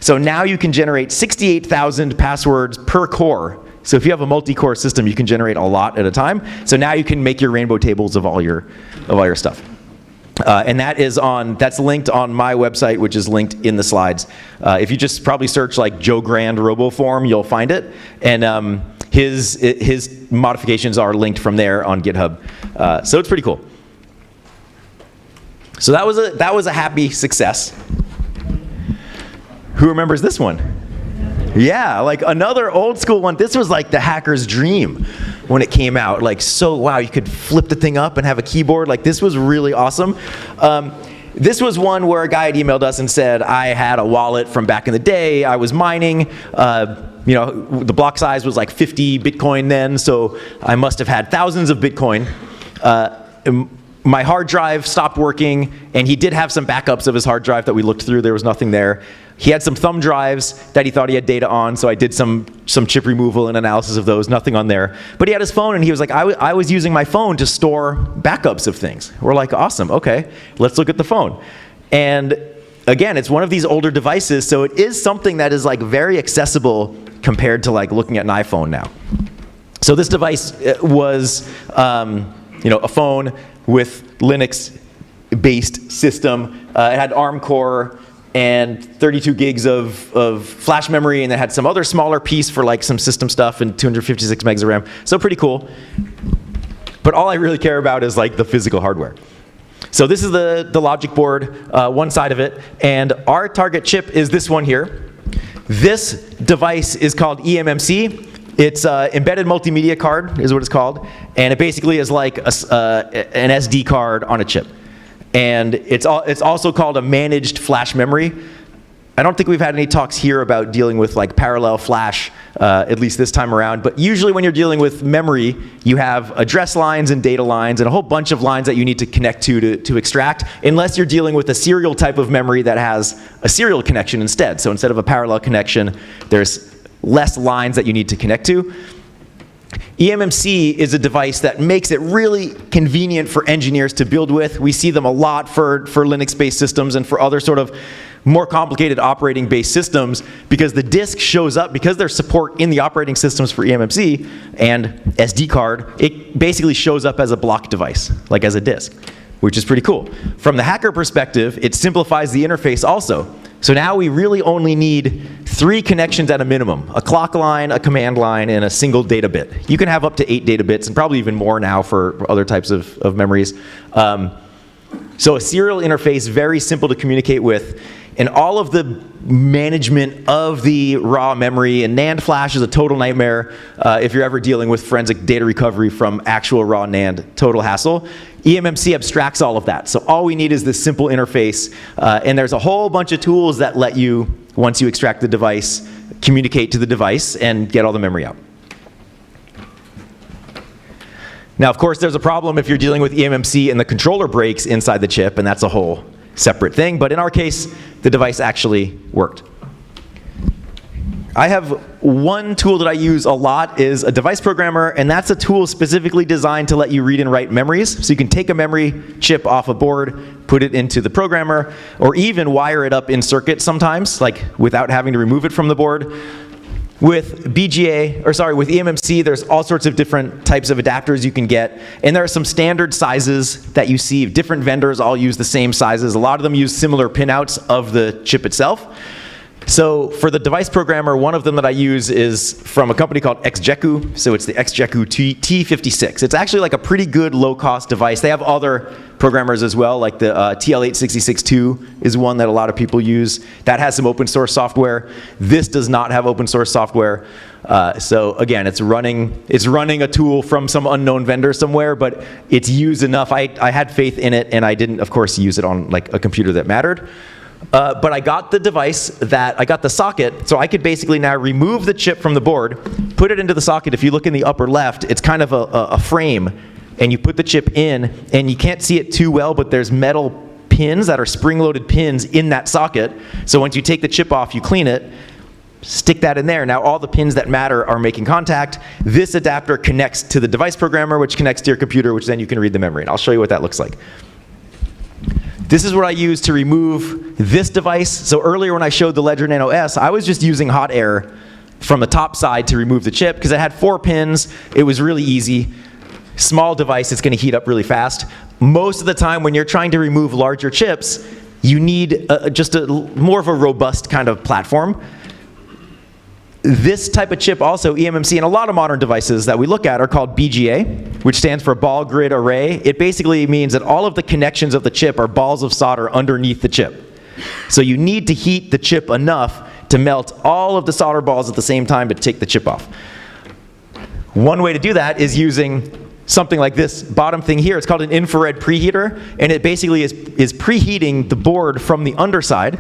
So now you can generate 68,000 passwords per core. So if you have a multi-core system, you can generate a lot at a time. So now you can make your rainbow tables of all your stuff. And that's linked on my website, which is linked in the slides. If you just probably search like Joe Grand RoboForm, you'll find it. And his modifications are linked from there on GitHub. So it's pretty cool. So that was a happy success. Who remembers this one? Yeah, like another old school one. This was like the hacker's dream when it came out. Like, so wow, you could flip the thing up and have a keyboard. Like, this was really awesome. This was one where a guy had emailed us and said, I had a wallet from back in the day. I was mining. The block size was like 50 Bitcoin then, so I must have had thousands of Bitcoin. My hard drive stopped working, and he did have some backups of his hard drive that we looked through. There was nothing there. He had some thumb drives that he thought he had data on, so I did some chip removal and analysis of those, nothing on there. But he had his phone, and he was like, I was using my phone to store backups of things. We're like, awesome, okay, let's look at the phone. And again, it's one of these older devices, so it is something that is like very accessible compared to like looking at an iPhone now. So this device was a phone with Linux-based system. It had ARM core and 32 gigs of flash memory, and it had some other smaller piece for like some system stuff and 256 megs of RAM. So pretty cool. But all I really care about is like the physical hardware. So this is the logic board, one side of it, and our target chip is this one here. This device is called eMMC. It's embedded multimedia card is what it's called, and it basically is like an SD card on a chip. and it's also called a managed flash memory. I don't think we've had any talks here about dealing with like parallel flash, at least this time around, but usually when you're dealing with memory, you have address lines and data lines and a whole bunch of lines that you need to connect to extract, unless you're dealing with a serial type of memory that has a serial connection instead. So instead of a parallel connection, there's less lines that you need to connect to. eMMC is a device that makes it really convenient for engineers to build with. We see them a lot for Linux-based systems and for other sort of more complicated operating-based systems, because the disk shows up, because there's support in the operating systems for eMMC and SD card, it basically shows up as a block device, like as a disk, which is pretty cool. From the hacker perspective, it simplifies the interface also. So now we really only need 3 connections at a minimum: a clock line, a command line, and a single data bit. You can have up to 8 data bits, and probably even more now for other types of memories. So a serial interface, very simple to communicate with, and all of the management of the raw memory, and NAND flash is a total nightmare if you're ever dealing with forensic data recovery from actual raw NAND, total hassle. eMMC abstracts all of that. So all we need is this simple interface, and there's a whole bunch of tools that let you, once you extract the device, communicate to the device and get all the memory out. Now, of course, there's a problem if you're dealing with eMMC and the controller breaks inside the chip, and that's a whole separate thing. But in our case, the device actually worked. I have one tool that I use a lot is a device programmer, and that's a tool specifically designed to let you read and write memories. So you can take a memory chip off a board, put it into the programmer, or even wire it up in circuit sometimes, like without having to remove it from the board. With with eMMC, there's all sorts of different types of adapters you can get, and there are some standard sizes that you see. Different vendors all use the same sizes. A lot of them use similar pinouts of the chip itself. So for the device programmer, one of them that I use is from a company called XJECU. So it's the XJECU T56. It's actually like a pretty good low-cost device. They have other programmers as well, like the TL8662 is one that a lot of people use. That has some open source software. This does not have open source software. So again, it's running a tool from some unknown vendor somewhere, but it's used enough. I had faith in it, and I didn't, of course, use it on like a computer that mattered. But I got the socket, so I could basically now remove the chip from the board, put it into the socket. If you look in the upper left, it's kind of a frame, and you put the chip in, and you can't see it too well, but there's metal pins that are spring-loaded pins in that socket. So once you take the chip off, you clean it, stick that in there. Now all the pins that matter are making contact. This adapter connects to the device programmer, which connects to your computer, which then you can read the memory. And I'll show you what that looks like. This is what I use to remove this device. So earlier when I showed the Ledger Nano S, I was just using hot air from the top side to remove the chip because it had 4 pins. It was really easy. Small device, it's going to heat up really fast. Most of the time when you're trying to remove larger chips, you need just more of a robust kind of platform. This type of chip also, eMMC, and a lot of modern devices that we look at are called BGA, which stands for ball grid array. It basically means that all of the connections of the chip are balls of solder underneath the chip. So you need to heat the chip enough to melt all of the solder balls at the same time to take the chip off. One way to do that is using something like this bottom thing here. It's called an infrared preheater, and it basically is preheating the board from the underside,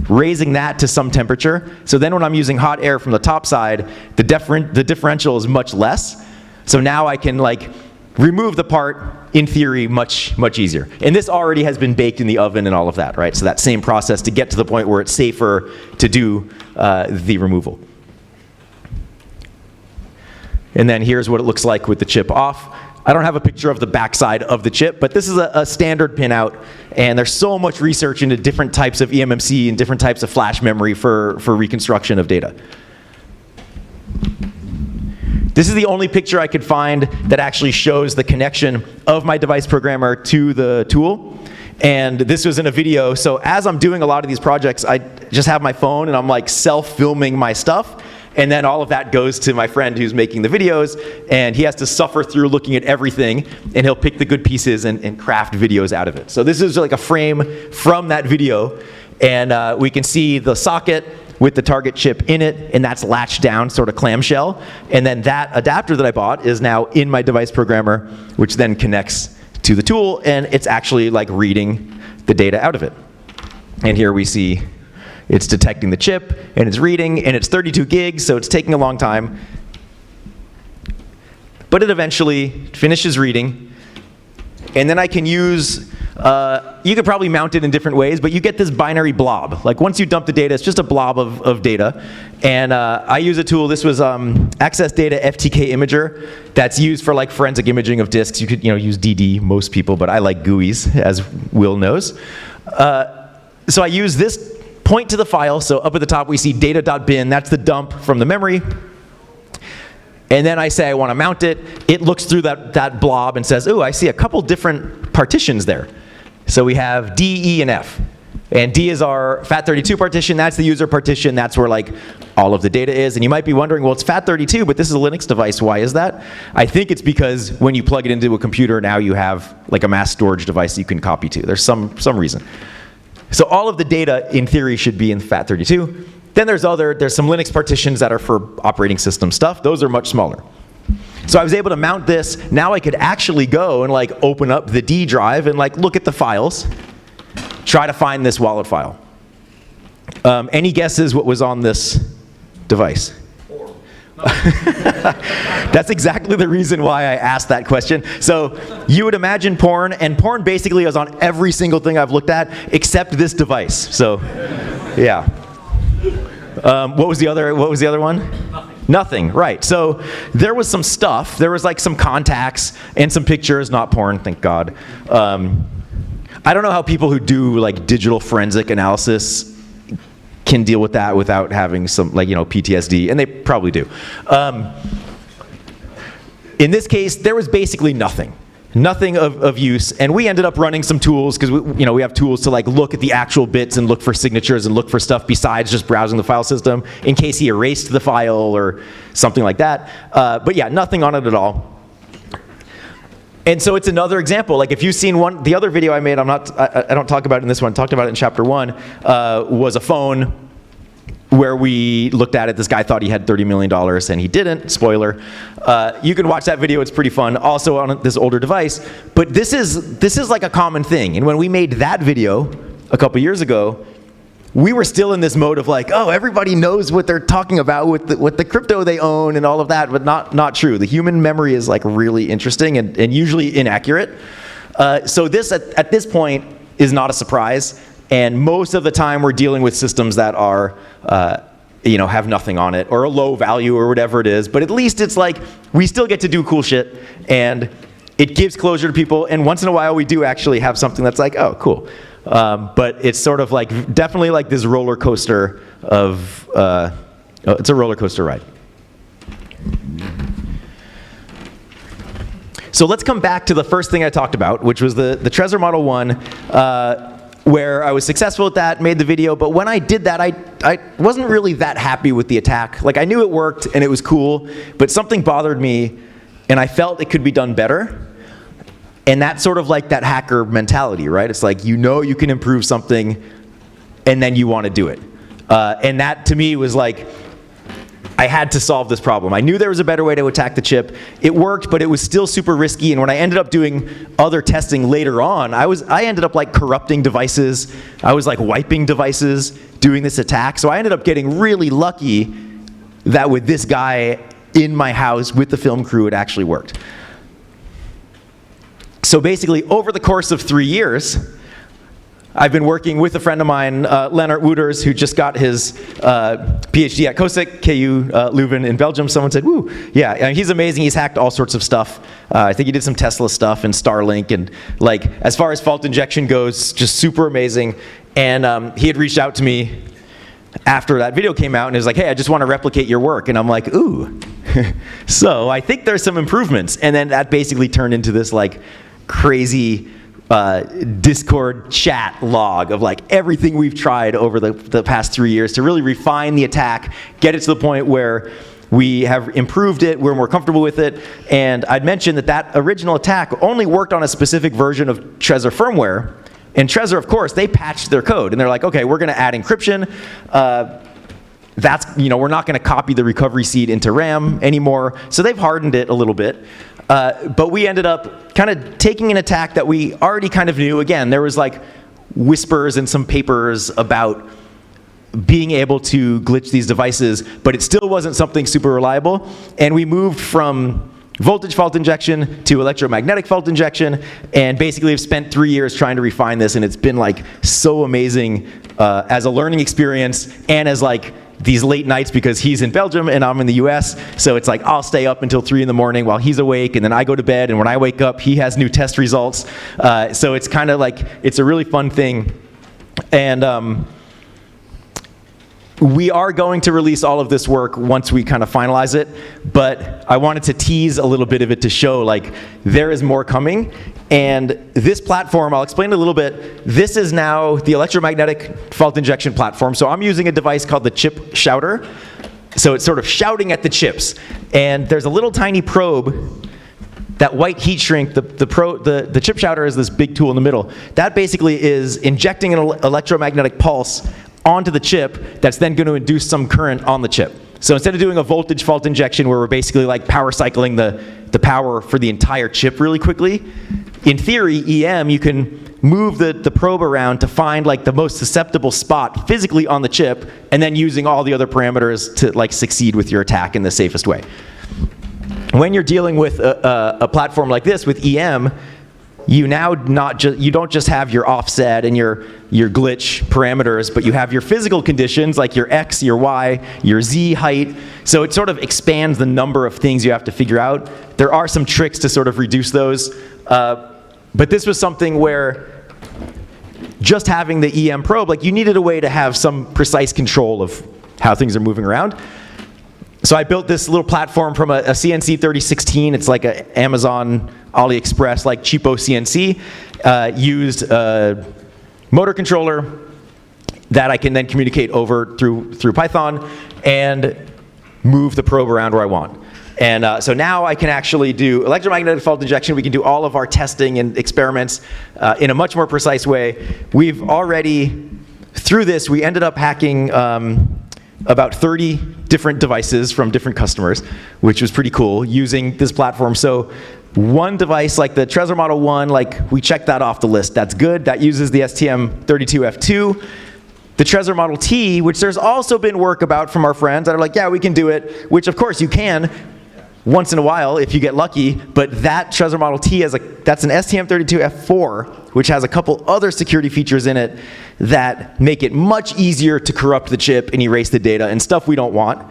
raising that to some temperature. So then when I'm using hot air from the top side, the differential is much less. So now I can like remove the part, in theory, much easier. And this already has been baked in the oven and all of that, right? So that same process to get to the point where it's safer to do the removal. And then here's what it looks like with the chip off. I don't have a picture of the backside of the chip, but this is a standard pinout, and there's so much research into different types of eMMC and different types of flash memory for reconstruction of data. This is the only picture I could find that actually shows the connection of my device programmer to the tool. And this was in a video, so as I'm doing a lot of these projects, I just have my phone and I'm like self-filming my stuff. And then all of that goes to my friend who's making the videos, and he has to suffer through looking at everything, and he'll pick the good pieces and craft videos out of it. So this is like a frame from that video, and we can see the socket with the target chip in it, and that's latched down, sort of clamshell. And then that adapter that I bought is now in my device programmer, which then connects to the tool, and it's actually like reading the data out of it. And here we see it's detecting the chip, and it's reading, and it's 32 gigs, so it's taking a long time. But it eventually finishes reading, and then I can use, you could probably mount it in different ways, but you get this binary blob. Like once you dump the data, it's just a blob of data. And I use a tool, this was Access Data FTK Imager, that's used for like forensic imaging of disks. You could use DD, most people, but I like GUIs, as Will knows. So I use this point to the file, so up at the top we see data.bin, that's the dump from the memory. And then I say I want to mount it. It looks through that blob and says, ooh, I see a couple different partitions there. So we have D, E, and F. And D is our FAT32 partition. That's the user partition. That's where like all of the data is. And you might be wondering, well, it's FAT32, but this is a Linux device. Why is that? I think it's because when you plug it into a computer, now you have like a mass storage device you can copy to. There's some reason. So all of the data, in theory, should be in FAT32. Then there's some Linux partitions that are for operating system stuff. Those are much smaller. So I was able to mount this. Now I could actually go and like open up the D drive and like look at the files, try to find this wallet file. Any guesses what was on this device? That's exactly the reason why I asked that question. So you would imagine porn, and porn basically is on every single thing I've looked at except this device. So, yeah. What was the other one? Nothing, right. So there was some stuff. There was like some contacts and some pictures, not porn, thank God. I don't know how people who do like digital forensic analysis can deal with that without having some like, PTSD, and they probably do. In this case, there was basically nothing of use, and we ended up running some tools because we have tools to like look at the actual bits and look for signatures and look for stuff besides just browsing the file system in case he erased the file or something like that. But yeah, nothing on it at all. And so it's another example. Like if you've seen the other video I made, I don't talk about it in this one, talked about it in chapter 1, was a phone where we looked at it. This guy thought he had $30 million and he didn't, spoiler. You can watch that video, it's pretty fun, also on this older device. But this is like a common thing. And when we made that video a couple years ago, we were still in this mode of like, oh, everybody knows what they're talking about with the crypto they own and all of that, but not true. The human memory is like really interesting and usually inaccurate. So this, at this point, is not a surprise. And most of the time we're dealing with systems that are, have nothing on it or a low value or whatever it is. But at least it's like, we still get to do cool shit and it gives closure to people. And once in a while we do actually have something that's like, oh, cool. But it's sort of like, definitely like this roller coaster of, it's a roller coaster ride. So let's come back to the first thing I talked about, which was the Trezor Model 1, where I was successful at that, made the video, but when I did that, I wasn't really that happy with the attack. Like I knew it worked and it was cool, but something bothered me and I felt it could be done better. And that's sort of like that hacker mentality, right? It's like, you can improve something and then you want to do it. And that to me was like, I had to solve this problem. I knew there was a better way to attack the chip. It worked, but it was still super risky. And when I ended up doing other testing later on, I ended up like corrupting devices. I was like wiping devices doing this attack. So I ended up getting really lucky that with this guy in my house with the film crew, it actually worked. So basically, over the course of 3 years, I've been working with a friend of mine, Lennart Wouters, who just got his PhD at KU Leuven in Belgium. Someone said, woo. Yeah, and he's amazing. He's hacked all sorts of stuff. I think he did some Tesla stuff and Starlink. And like, as far as fault injection goes, just super amazing. And he had reached out to me after that video came out and was like, hey, I just want to replicate your work. And I'm like, ooh. So I think there's some improvements. And then that basically turned into this like crazy Discord chat log of like everything we've tried over the past 3 years to really refine the attack, get it to the point where we have improved it, we're more comfortable with it. And I'd mentioned that original attack only worked on a specific version of Trezor firmware. And Trezor, of course, they patched their code and they're like, okay, we're going to add encryption. We're not going to copy the recovery seed into RAM anymore. So they've hardened it a little bit. But we ended up kind of taking an attack that we already kind of knew. Again, there was like whispers in some papers about being able to glitch these devices, but it still wasn't something super reliable. And we moved from voltage fault injection to electromagnetic fault injection, and basically have spent 3 years trying to refine this, and it's been like so amazing as a learning experience and as like these late nights, because he's in Belgium and I'm in the US, so it's like I'll stay up until 3 in the morning while he's awake, and then I go to bed, and when I wake up he has new test results. So it's kind of like, it's a really fun thing. And we are going to release all of this work once we kind of finalize it, but I wanted to tease a little bit of it to show like there is more coming. And this platform, I'll explain a little bit. This is now the electromagnetic fault injection platform. So I'm using a device called the chip shouter. So it's sort of shouting at the chips. And there's a little tiny probe, that white heat shrink, the chip shouter is this big tool in the middle. That basically is injecting an electromagnetic pulse onto the chip that's then going to induce some current on the chip. So instead of doing a voltage fault injection where we're basically like power cycling the power for the entire chip really quickly, in theory, EM, you can move the probe around to find like the most susceptible spot physically on the chip, and then using all the other parameters to like succeed with your attack in the safest way. When you're dealing with a platform like this with EM, you now you don't just have your offset and your glitch parameters, but you have your physical conditions like your X, your Y, your Z height. So it sort of expands the number of things you have to figure out. There are some tricks to sort of reduce those, but this was something where just having the EM probe, like you needed a way to have some precise control of how things are moving around. So I built this little platform from a CNC 3016. It's like an Amazon, AliExpress, like cheapo CNC. Used a motor controller that I can then communicate over through Python and move the probe around where I want. And so now I can actually do electromagnetic fault injection. We can do all of our testing and experiments in a much more precise way. We've already, through this, we ended up hacking about 30 different devices from different customers, which was pretty cool, using this platform. So one device like the Trezor Model 1, like we checked that off the list. That's good. That uses the STM32F2. The Trezor Model T, which there's also been work about from our friends that are like, yeah, we can do it, which of course you can once in a while if you get lucky, but that Trezor Model T, that's an STM32F4, which has a couple other security features in it that make it much easier to corrupt the chip and erase the data and stuff we don't want.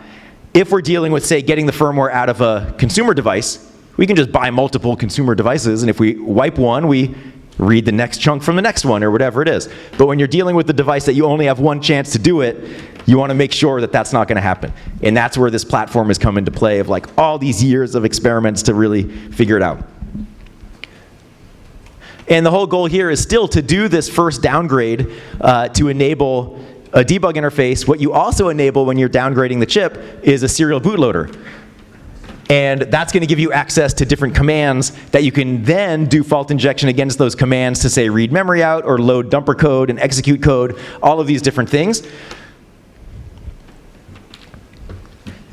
If we're dealing with, say, getting the firmware out of a consumer device, we can just buy multiple consumer devices, and if we wipe one, we read the next chunk from the next one or whatever it is. But when you're dealing with the device that you only have one chance to do it, you want to make sure that that's not going to happen. And that's where this platform has come into play, of like all these years of experiments to really figure it out. And the whole goal here is still to do this first downgrade to enable a debug interface. What you also enable when you're downgrading the chip is a serial bootloader. And that's going to give you access to different commands that you can then do fault injection against those commands to, say, read memory out or load dumper code and execute code, all of these different things.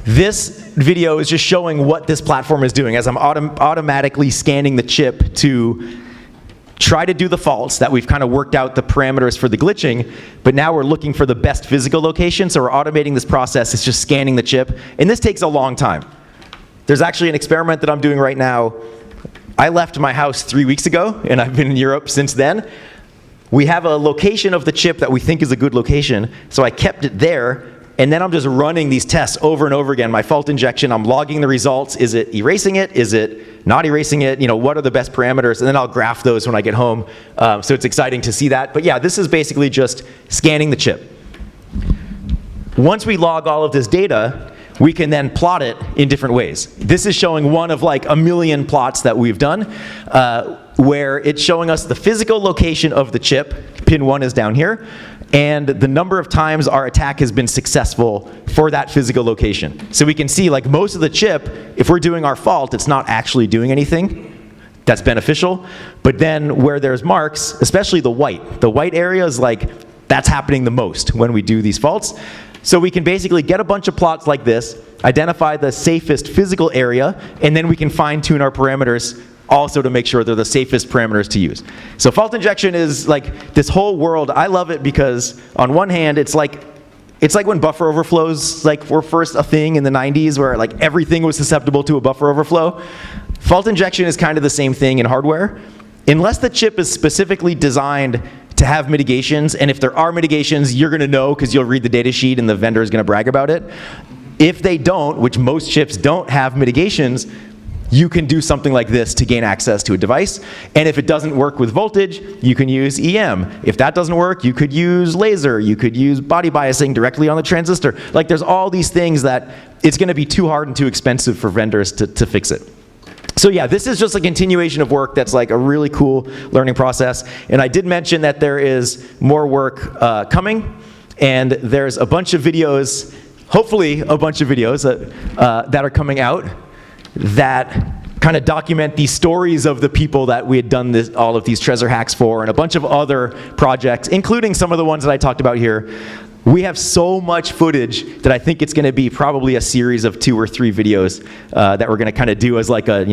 This video is just showing what this platform is doing as I'm automatically scanning the chip to try to do the faults that we've kind of worked out the parameters for the glitching, but now we're looking for the best physical location, so we're automating this process. It's just scanning the chip, and this takes a long time. There's actually an experiment that I'm doing right now. I left my house 3 weeks ago, and I've been in Europe since then. We have a location of the chip that we think is a good location, so I kept it there, and then I'm just running these tests over and over again. My fault injection, I'm logging the results. Is it erasing it? Is it not erasing it? You know, what are the best parameters? And then I'll graph those when I get home. So it's exciting to see that. But yeah, this is basically just scanning the chip. Once we log all of this data, we can then plot it in different ways. This is showing one of like a million plots that we've done, where it's showing us the physical location of the chip. Pin 1 is down here. And the number of times our attack has been successful for that physical location. So we can see, like, most of the chip, if we're doing our fault, it's not actually doing anything that's beneficial. But then where there's marks, especially the white area is like, that's happening the most when we do these faults. So we can basically get a bunch of plots like this, identify the safest physical area, and then we can fine-tune our parameters also to make sure they're the safest parameters to use. So fault injection is like this whole world. I love it because on one hand, it's like when buffer overflows were first a thing in the 90s where like everything was susceptible to a buffer overflow. Fault injection is kind of the same thing in hardware. Unless the chip is specifically designed to have mitigations, and if there are mitigations, you're going to know because you'll read the data sheet and the vendor is going to brag about it. If they don't, which most chips don't have mitigations, you can do something like this to gain access to a device. And if it doesn't work with voltage, you can use EM. If that doesn't work, you could use laser. You could use body biasing directly on the transistor. Like there's all these things that it's going to be too hard and too expensive for vendors to fix it. So yeah, this is just a continuation of work that's like a really cool learning process. And I did mention that there is more work coming, and there's a bunch of videos, hopefully a bunch of videos that are coming out that kind of document the stories of the people that we had done all of these Trezor hacks for, and a bunch of other projects, including some of the ones that I talked about here. We have so much footage that I think it's going to be probably a series of 2 or 3 videos that we're going to kind of do as like a,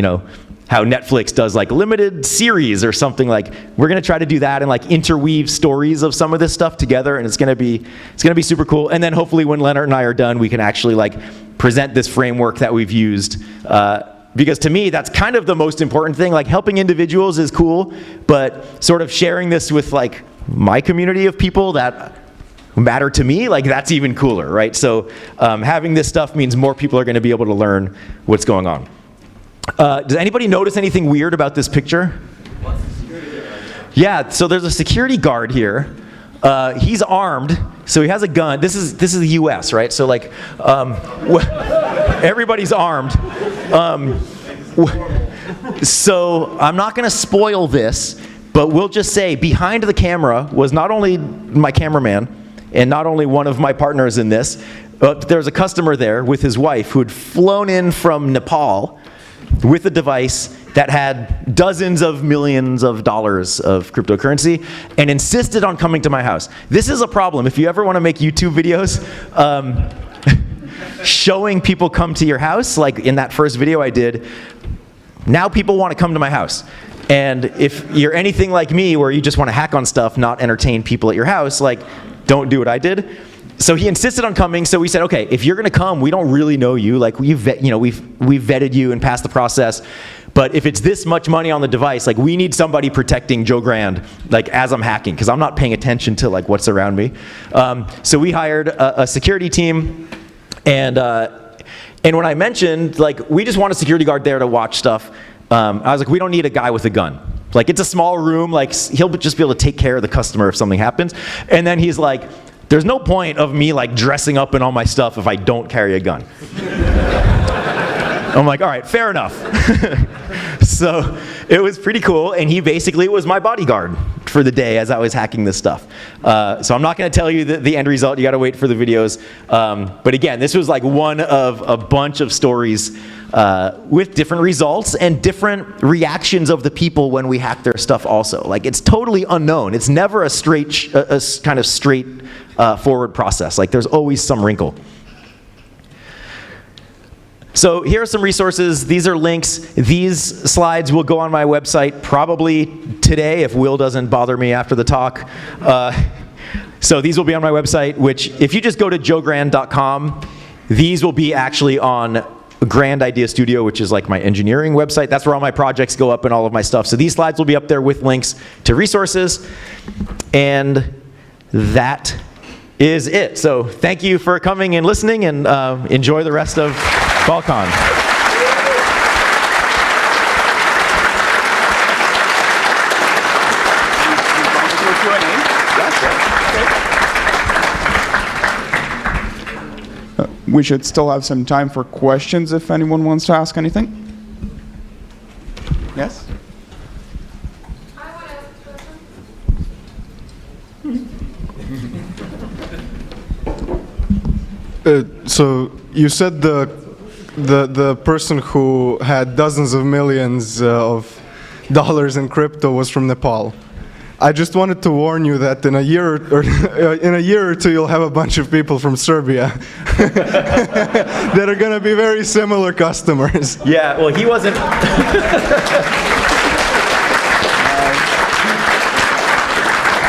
how Netflix does like limited series or something. Like we're going to try to do that and like interweave stories of some of this stuff together, and it's going to be super cool. And then hopefully when Leonard and I are done, we can actually like present this framework that we've used. Because to me, that's kind of the most important thing. Like helping individuals is cool, but sort of sharing this with like my community of people that matter to me, like that's even cooler, right? So having this stuff means more people are going to be able to learn what's going on. Does anybody notice anything weird about this picture? What's the security guard? Yeah, so there's a security guard here. He's armed, so he has a gun. This is the U.S., right? So like everybody's armed. So I'm not going to spoil this, but we'll just say behind the camera was not only my cameraman and not only one of my partners in this, but there's a customer there with his wife who had flown in from Nepal with a device that had dozens of millions of dollars of cryptocurrency and insisted on coming to my house. This is a problem. If you ever want to make YouTube videos, showing people come to your house, like in that first video I did, now people want to come to my house. And if you're anything like me where you just want to hack on stuff, not entertain people at your house, like don't do what I did. So he insisted on coming, so we said, okay, if you're gonna come, we don't really know you, like we've vetted you and passed the process, but if it's this much money on the device, like we need somebody protecting Joe Grand, like as I'm hacking, because I'm not paying attention to like what's around me. So we hired a security team, and when I mentioned, like we just want a security guard there to watch stuff, I was like, we don't need a guy with a gun. Like it's a small room, like he'll just be able to take care of the customer if something happens. And then he's like, there's no point of me like dressing up in all my stuff if I don't carry a gun. I'm like, all right, fair enough. So it was pretty cool, and he basically was my bodyguard for the day as I was hacking this stuff. So I'm not going to tell you the end result. You got to wait for the videos. But again, this was like one of a bunch of stories with different results and different reactions of the people when we hack their stuff also. Like it's totally unknown. It's never a straight, kind of straight forward process. Like there's always some wrinkle. So here are some resources. These are links. These slides will go on my website probably today if Will doesn't bother me after the talk. So these will be on my website, which if you just go to joegrand.com, these will be actually on Grand Idea Studio, which is like my engineering website. That's where all my projects go up and all of my stuff. So these slides will be up there with links to resources. And that is it. So thank you for coming and listening, and enjoy the rest of BalCCon.
We should still have some time for questions if anyone wants to ask anything. Yes?
I want to ask a question.
So you said the person who had dozens of millions of dollars in crypto was from Nepal. I just wanted to warn you that in a year or two, you'll have a bunch of people from Serbia that are going to be very similar customers.
Yeah, well, he wasn't.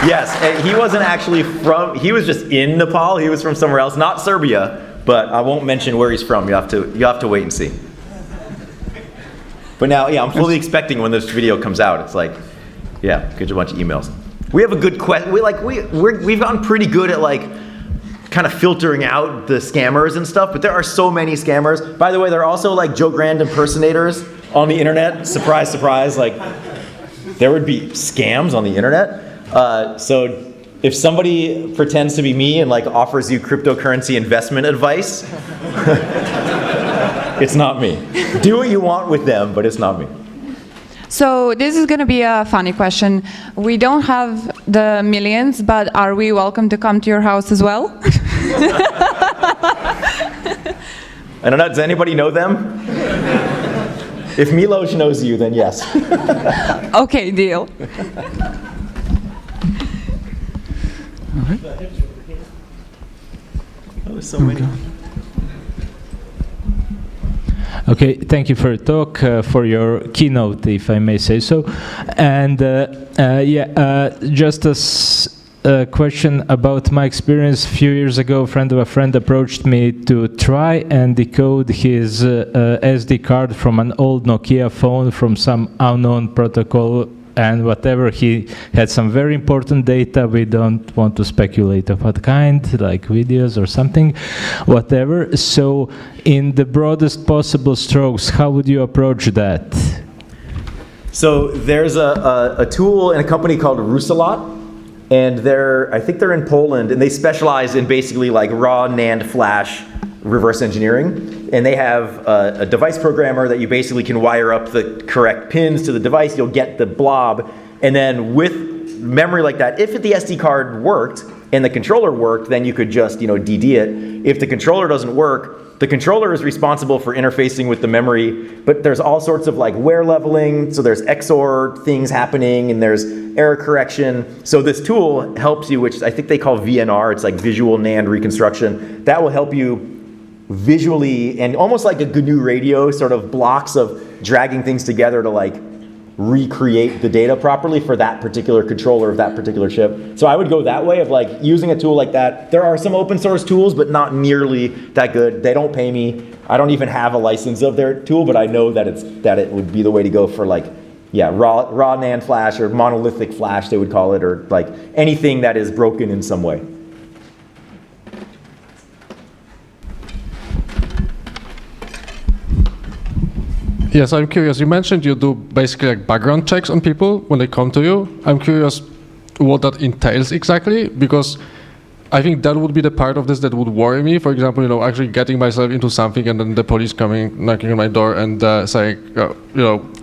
Yes, and he wasn't actually from. He was just in Nepal. He was from somewhere else, not Serbia. But I won't mention where he's from. You have to wait and see. But now, yeah, I'm fully expecting when this video comes out. It's like, yeah, get you a bunch of emails. We have a good question. We've gotten pretty good at like kind of filtering out the scammers and stuff. But there are so many scammers. By the way, there are also like Joe Grand impersonators on the internet. Surprise, surprise! Like there would be scams on the internet. So if somebody pretends to be me and like offers you cryptocurrency investment advice, it's not me. Do what you want with them, but it's not me.
So this is going to be a funny question. We don't have the millions, but are we welcome to come to your house as well?
I don't know, does anybody know them? If Milos knows you, then yes.
Okay, deal.
Oh, so many.
Okay, thank you for your talk, for your keynote, if I may say so. And just a question about my experience. A few years ago, a friend of a friend approached me to try and decode his SD card from an old Nokia phone from some unknown protocol and whatever. He had some very important data. We don't want to speculate of what kind, like videos or something, whatever. So in the broadest possible strokes, how would you approach that?
So there's a tool in a company called Rusalot, and I think they're in Poland, and they specialize in basically like raw NAND flash reverse engineering. And they have a device programmer that you basically can wire up the correct pins to the device. You'll get the blob. And then with memory like that, if the SD card worked and the controller worked, then you could just DD it. If the controller doesn't work, the controller is responsible for interfacing with the memory. But there's all sorts of like wear leveling. So there's XOR things happening, and there's error correction. So this tool helps you, which I think they call VNR. It's like visual NAND reconstruction. That will help you visually, and almost like a GNU radio, sort of blocks of dragging things together to like recreate the data properly for that particular controller of that particular chip. So I would go that way of like using a tool like that. There are some open source tools, but not nearly that good. They don't pay me. I don't even have a license of their tool, but I know that it would be the way to go for like, yeah, raw NAND flash or monolithic flash, they would call it, or like anything that is broken in some way.
Yes, I'm curious. You mentioned you do basically like background checks on people when they come to you. I'm curious what that entails exactly, because I think that would be the part of this that would worry me. For example, actually getting myself into something and then the police coming, knocking on my door and saying,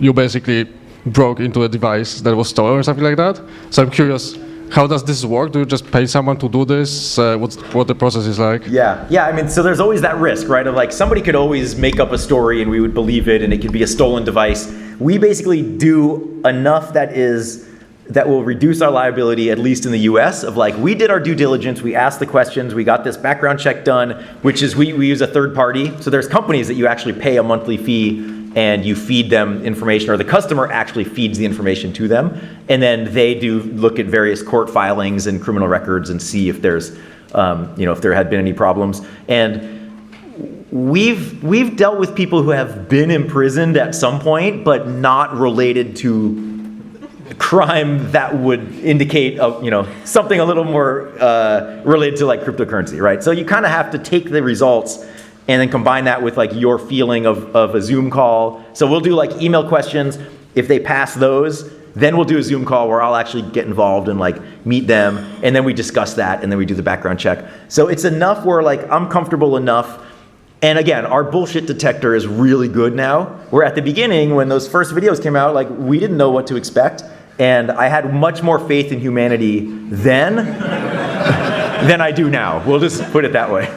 you basically broke into a device that was stolen or something like that. So I'm curious, how does this work? Do you just pay someone to do this? What the process is like?
Yeah. I mean, so there's always that risk, right? Of like somebody could always make up a story and we would believe it, and it could be a stolen device. We basically do enough that will reduce our liability, at least in the US, of like, we did our due diligence, we asked the questions, we got this background check done, which is we use a third party. So there's companies that you actually pay a monthly fee and you feed them information, or the customer actually feeds the information to them. And then they do look at various court filings and criminal records and see if there's, if there had been any problems. And we've dealt with people who have been imprisoned at some point, but not related to crime that would indicate something a little more related to like cryptocurrency, right? So you kind of have to take the results and then combine that with like your feeling of a Zoom call. So we'll do like email questions. If they pass those, then we'll do a Zoom call where I'll actually get involved and like meet them, and then we discuss that, and then we do the background check. So it's enough where like I'm comfortable enough. And again, our bullshit detector is really good now. Where at the beginning, when those first videos came out, like we didn't know what to expect. And I had much more faith in humanity then than I do now. We'll just put it that way.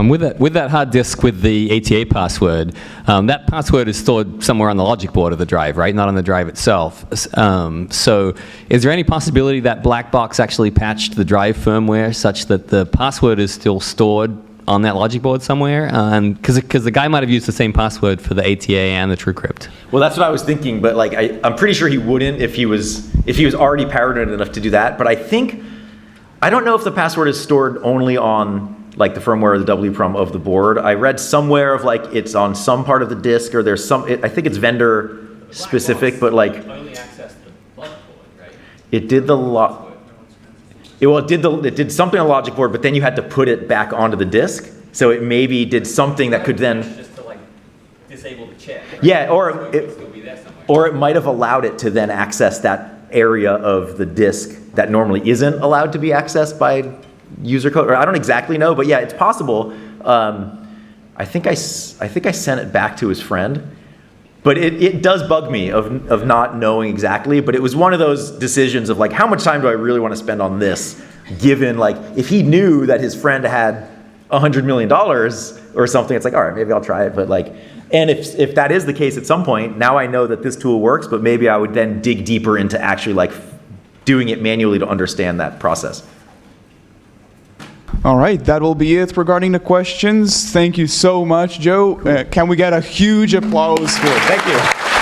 With that hard disk with the ATA password, that password is stored somewhere on the logic board of the drive, right? Not on the drive itself. So is there any possibility that black box actually patched the drive firmware such that the password is still stored on that logic board somewhere? Because the guy might have used the same password for the ATA and the TrueCrypt.
Well, that's what I was thinking, but like I'm pretty sure he wouldn't if he was already paranoid enough to do that. But I don't know if the password is stored only on like the firmware or the WPROM of the board. I read somewhere of like it's on some part of the disk, or there's I think it's vendor specific, but like
Only access the logic board, right?
it did it did something on the logic board, but then you had to put it back onto the disk. So it maybe did something that could then
Just to like disable the check. Right?
yeah, or
Still be there somewhere.
or it might have allowed it to then access that area of the disk that normally isn't allowed to be accessed by user code, or I don't exactly know, but yeah, it's possible. I think I sent it back to his friend, but it does bug me of not knowing exactly. But it was one of those decisions of like, how much time do I really want to spend on this? Given like, if he knew that his friend had $100 million or something, it's like, all right, maybe I'll try it. But like, and if that is the case at some point, now I know that this tool works, but maybe I would then dig deeper into actually like doing it manually to understand that process.
All right, that will be it regarding the questions. Thank you so much, Joe. Can we get a huge applause for it?
Thank you.